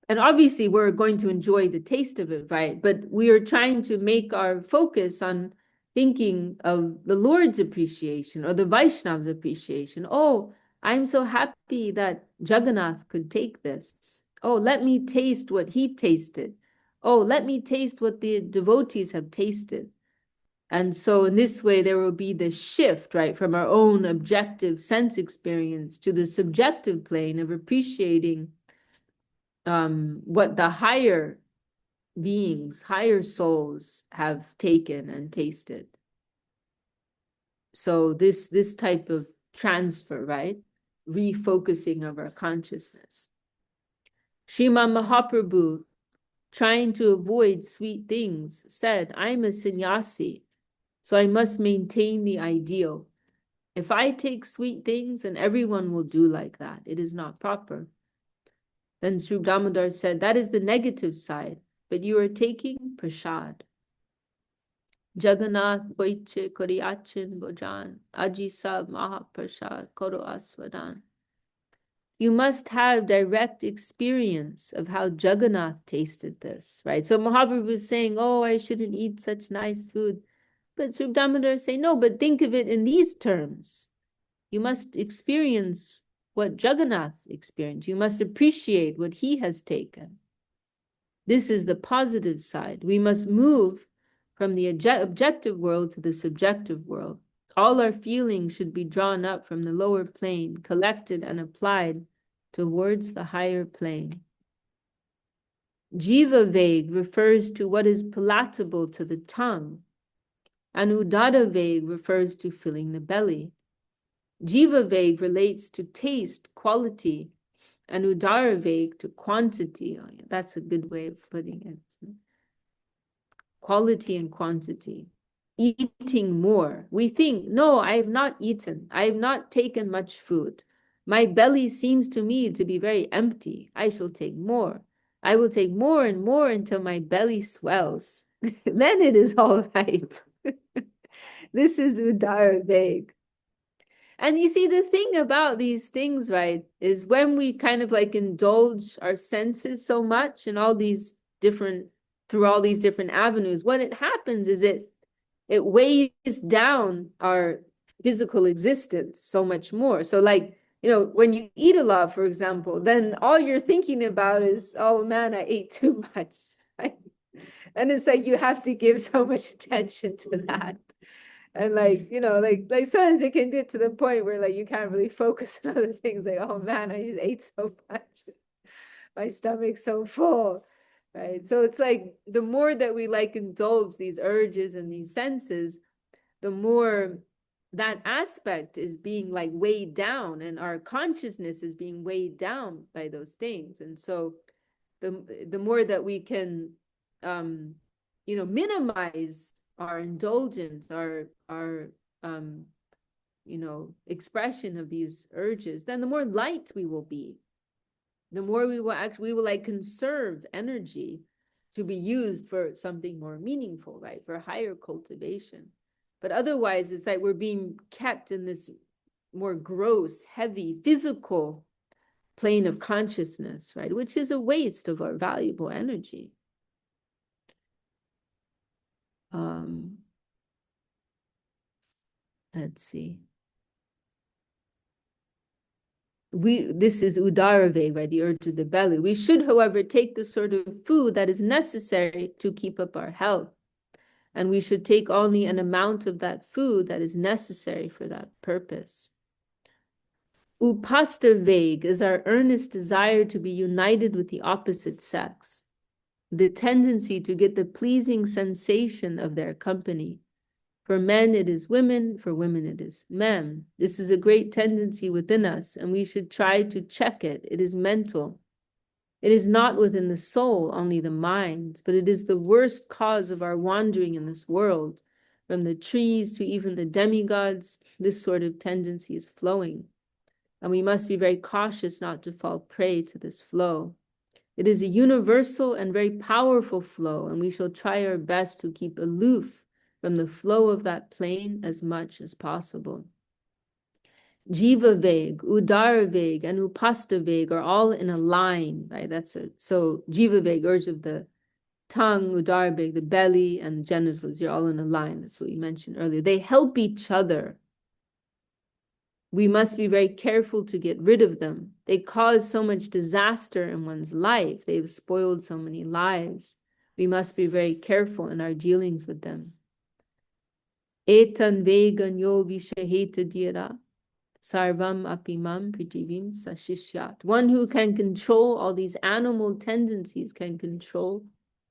obviously we're going to enjoy the taste of it, right? But we are trying to make our focus on thinking of the Lord's appreciation or the Vaishnav's appreciation. Oh, I'm so happy that Jagannath could take this. Oh, let me taste what he tasted. Oh, let me taste what the devotees have tasted. And so in this way, there will be the shift, right, from our own objective sense experience to the subjective plane of appreciating what the higher beings, higher souls have taken and tasted. So this type of transfer, right? Refocusing of our consciousness. Sriman Mahaprabhu, trying to avoid sweet things, said, I'm a sannyasi, so I must maintain the ideal. If I take sweet things, then everyone will do like that. It is not proper. Then Sri Damodar said, that is the negative side, but you are taking prasad. Jagannath Goiche Koriachin Bojan, Aji Sab Mahaprasad Koro Aswadan. You must have direct experience of how Jagannath tasted this, right? So Mahaprabhu is saying, oh, I shouldn't eat such nice food. But Sri Damodar say, no, but think of it in these terms. You must experience what Jagannath experienced. You must appreciate what he has taken. This is the positive side. We must move from the objective world to the subjective world. All our feelings should be drawn up from the lower plane, collected and applied towards the higher plane. Jiva Veg refers to what is palatable to the tongue, and Udada Veg refers to filling the belly. Jiva Veg relates to taste, quality, and Udara Veg to quantity. Oh, yeah, that's a good way of putting it. Quality and quantity. Eating more. We think, no, I have not eaten. I have not taken much food. My belly seems to me to be very empty. I shall take more. I will take more and more until my belly swells. Then it is all right. This is Udara Veg. And you see, the thing about these things, right, is when we kind of like indulge our senses so much and all these different, through all these different avenues, what it happens is it weighs down our physical existence so much more. So like, when you eat a lot, for example, then all you're thinking about is, oh man, I ate too much. Right? And it's like you have to give so much attention to that. And like, like sometimes it can get to the point where like you can't really focus on other things. Like, oh man, I just ate so much. My stomach's so full. Right. So it's like the more that we like indulge these urges and these senses, the more that aspect is being like weighed down, and our consciousness is being weighed down by those things. And so the more that we can minimize our indulgence, our expression of these urges, then the more light we will be. The more we will like conserve energy to be used for something more meaningful, right? For higher cultivation. But otherwise, it's like we're being kept in this more gross, heavy, physical plane of consciousness, right? Which is a waste of our valuable energy. Let's see. This is Udarave, right? The urge of the belly. We should, however, take the sort of food that is necessary to keep up our health. And we should take only an amount of that food that is necessary for that purpose. Upasthaveg is our earnest desire to be united with the opposite sex, the tendency to get the pleasing sensation of their company. For men, it is women. For women, it is men. This is a great tendency within us, and we should try to check it. It is mental. It is not within the soul, only the mind, but it is the worst cause of our wandering in this world. From the trees to even the demigods, this sort of tendency is flowing. And we must be very cautious not to fall prey to this flow. It is a universal and very powerful flow, and we shall try our best to keep aloof from the flow of that plane as much as possible. Jiva Veg, Udara Veg, and Upasta Veg are all in a line, right? That's it. So Jiva Veg, urge of the tongue, Udara Veg, the belly, and genitals, you're all in a line. That's what you mentioned earlier. They help each other. We must be very careful to get rid of them. They cause so much disaster in one's life. They've spoiled so many lives. We must be very careful in our dealings with them. Etan veganyo vishaheta dira. Sarvam apimam pritivim sashishyat. One who can control all these animal tendencies can control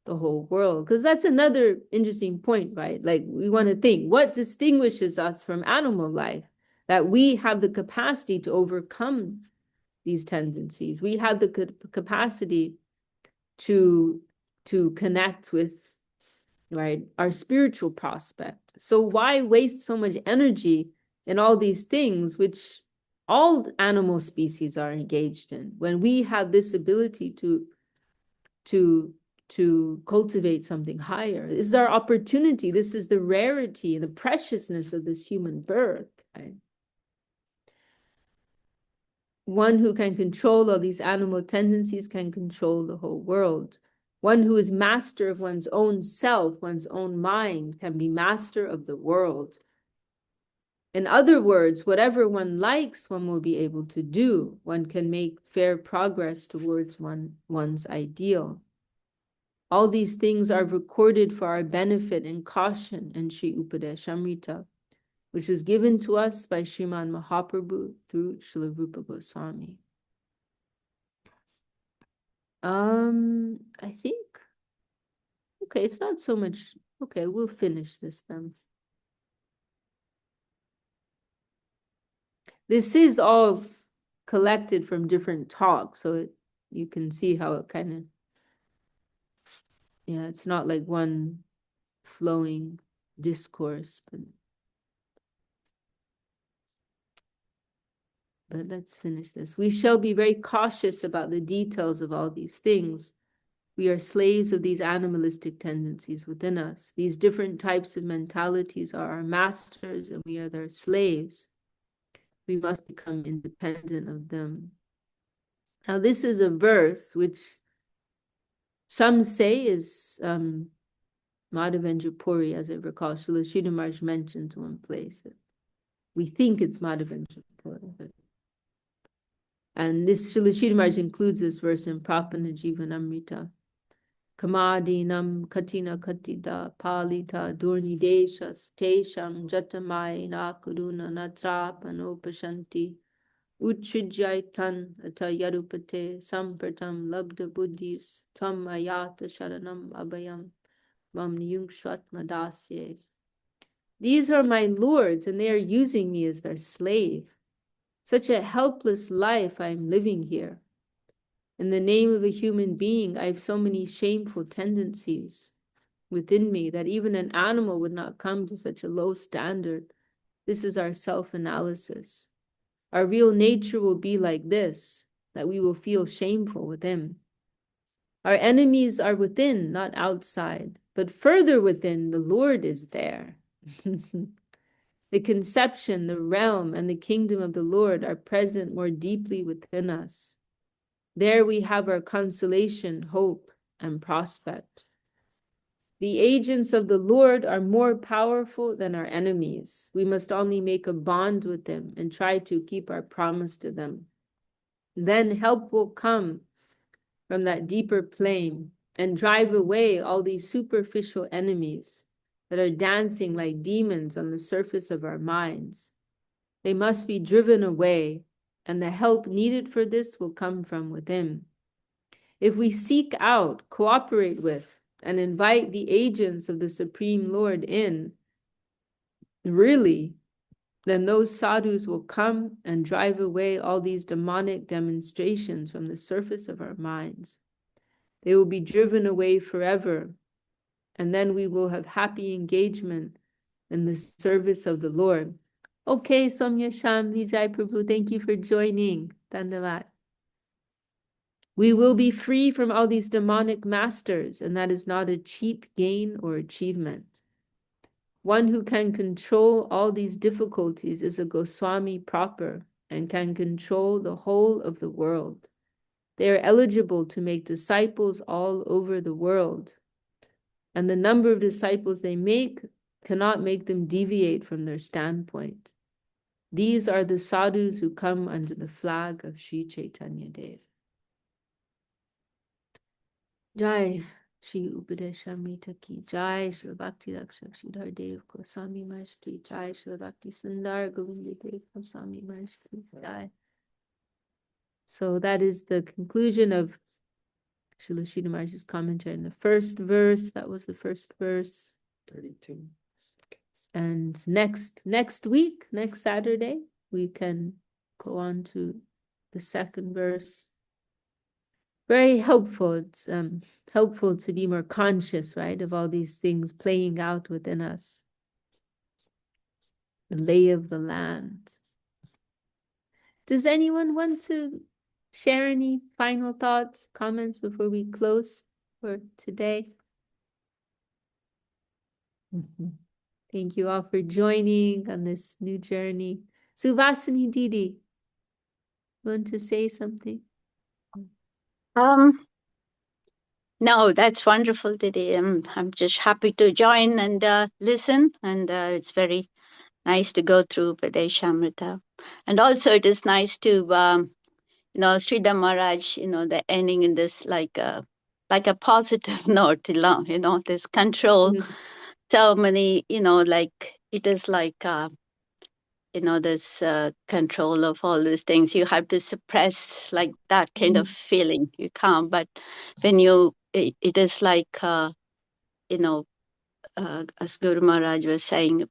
the whole world. Because that's another interesting point, right? Like we want to think, what distinguishes us from animal life? That we have the capacity to overcome these tendencies. We have the capacity to connect with, right, our spiritual prospect. So why waste so much energy in all these things which all animal species are engaged in when we have this ability to cultivate something higher? This is our opportunity. This is the rarity, the preciousness of this human birth, right? One who can control all these animal tendencies can control the whole world. One who is master of one's own self, one's own mind, can be master of the world. In other words, whatever one likes, one will be able to do. One can make fair progress towards one's ideal. All these things are recorded for our benefit and caution in Sri Upadeshamrita, which was given to us by Sriman Mahaprabhu through Srila Rupa Goswami. I think, okay, it's not so much, okay, we'll finish this then. This is all collected from different talks, so you can see how it kind of, yeah, it's not like one flowing discourse, but let's finish this. We shall be very cautious about the details of all these things. We are slaves of these animalistic tendencies within us. These different types of mentalities are our masters, and we are their slaves. We must become independent of them. Now, this is a verse which some say is Madhavendra Puri, as I recall. Srila Sridhar Maharaj mentioned one place. We think it's Madhavendra Puri. And this Srila Sridhar Maharaj includes this verse in Prapana Jivanamrita. Kamadinam katina katida palita durnideshas tesham jatamai nakuruna natrapanopashanti uchijaitan atayarupate sampratam labda buddhis tvam ayata sharanam abhayam mam niyungshvat madasye. These are my lords, and they are using me as their slave. Such a helpless life I am living here. In the name of a human being, I have so many shameful tendencies within me that even an animal would not come to such a low standard. This is our self-analysis. Our real nature will be like this, that we will feel shameful within. Our enemies are within, not outside, but further within, the Lord is there. The conception, the realm, and the kingdom of the Lord are present more deeply within us. There we have our consolation, hope, and prospect. The agents of the Lord are more powerful than our enemies. We must only make a bond with them and try to keep our promise to them. Then help will come from that deeper plane and drive away all these superficial enemies that are dancing like demons on the surface of our minds. They must be driven away, and the help needed for this will come from within. If we seek out, cooperate with, and invite the agents of the Supreme Lord in, really, then those sadhus will come and drive away all these demonic demonstrations from the surface of our minds. They will be driven away forever, and then we will have happy engagement in the service of the Lord. Okay, Somya Sham, Vijay Prabhu, thank you for joining. Dandavat. We will be free from all these demonic masters, and that is not a cheap gain or achievement. One who can control all these difficulties is a Goswami proper and can control the whole of the world. They are eligible to make disciples all over the world, and the number of disciples they make cannot make them deviate from their standpoint. These are the sadhus who come under the flag of Sri Chaitanya Dev. Jai Shri Upadeshamrita ki Jai, Shri Bhakti Rakshak Sridhar Dev Goswami Maharaj ki Jai, Shri Bhakti Sundar Govinda Dev Goswami Maharaj ki Jai. So that is the conclusion of Srila Sridhar Maharaj's commentary in the first verse. That was the first verse. 32. And next week, next Saturday, we can go on to the second verse. Very helpful. It's helpful to be more conscious, right, of all these things playing out within us. The lay of the land. Does anyone want to share any final thoughts, comments before we close for today? Thank you all for joining on this new journey. Suvasini Didi, want to say something? Um, No, that's wonderful, Didi. I'm just happy to join and listen, and it's very nice to go through Padeshamrita. And also, it is nice to, Sridhar Maharaj, the ending in this like a positive note, this control. Mm, So many, like it is like, this control of all these things. You have to suppress like that kind of mm, feeling. You can't. But when it is like, you know, as Guru Maharaj was saying,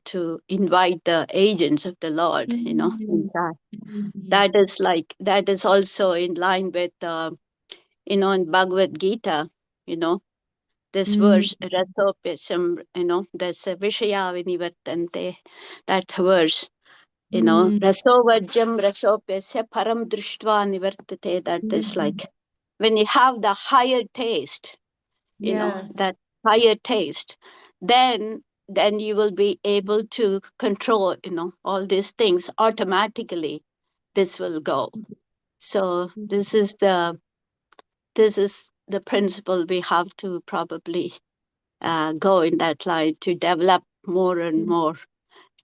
to invite the agents of the Lord, in mm, that. mm, That is also in line with, in Bhagavad Gita, this mm, verse, Rathopyasam, there's a Vishaya Vinivartante, that verse, mm, Rasovajam Rasopyasya Param Drishtva Nivartate, that is mm. like when you have the higher taste, Yes. that higher taste, then you will be able to control, all these things automatically. This will go. So this is the principle we have to probably go in that line to develop more and Mm, more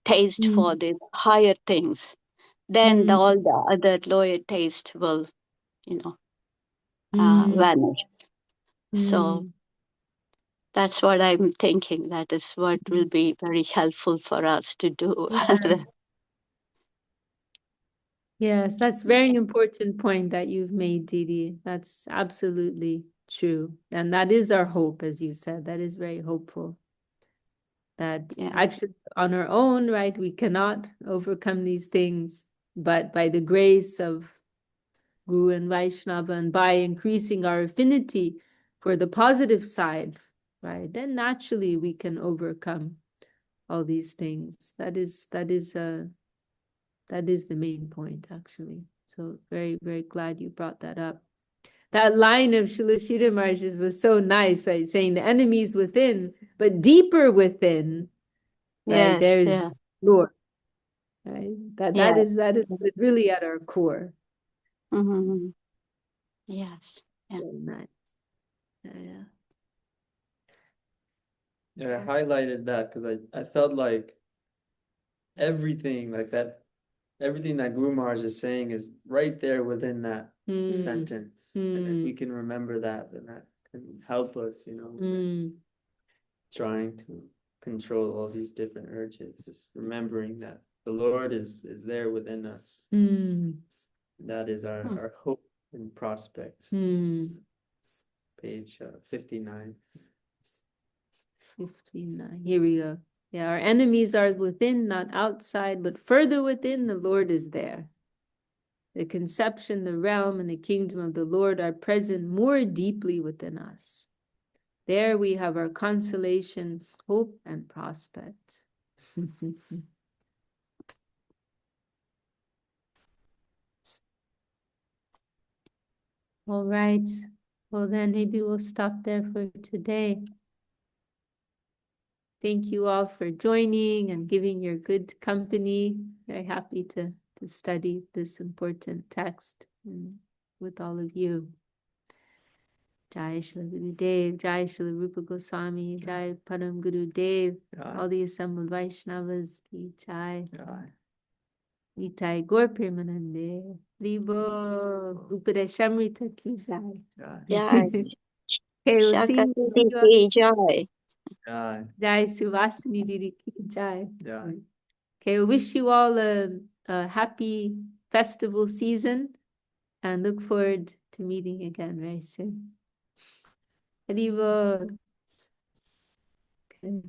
taste for mm, the higher things. Then mm, all the other lower taste will, you know, mm, vanish. So mm. that's what I'm thinking. That is what will Mm. be very helpful for us to do. Yeah. Yes, that's very important point that you've made, Didi. That's absolutely true. And that is our hope, as you said. That is very hopeful. That Yeah. actually on our own, right, we cannot overcome these things, but by the grace of Guru and Vaishnava and by increasing our affinity for the positive side, right, then naturally we can overcome all these things. That is the main point, actually. So very, very glad you brought that up. That line of Srila Maharaj's was so nice, right? Saying the enemy's within, but deeper within, right? Yes. There's Yeah. Lord, right? Yeah. That is what is really at our core. Mm-hmm. Yes. Yeah. Very nice. Yeah. Yeah, I highlighted that because I felt like everything like that, everything that Guru Maharaj is saying is right there within that Mm, sentence. And if mm, we can remember that, then that can help us, mm, trying to control all these different urges. Just remembering that the Lord is there within us. mm, That is Mm. our hope and prospect. mm. Page 59. 59. Here we go. Yeah, our enemies are within, not outside, but further within, the Lord is there. The conception, the realm, and the kingdom of the Lord are present more deeply within us. There we have our consolation, hope, and prospect. All right. Well, then maybe we'll stop there for today. Thank you all for joining and giving your good company. Very happy to study this important text with all of you. Jai Shri Guru Dev, Jai Shri Rupa Goswami, Jai Param Guru Dev, all the assembled Vaishnavas, ki Jai. Nitai Gaur Premanande, Libo, Upadeshamrita ki Jai. Yeah. Okay, we'll see you. Shakati Jai. Jai Suvasini Didi ki Jai. Okay, we wish you all a happy festival season and look forward to meeting again very soon. Haribo. Okay.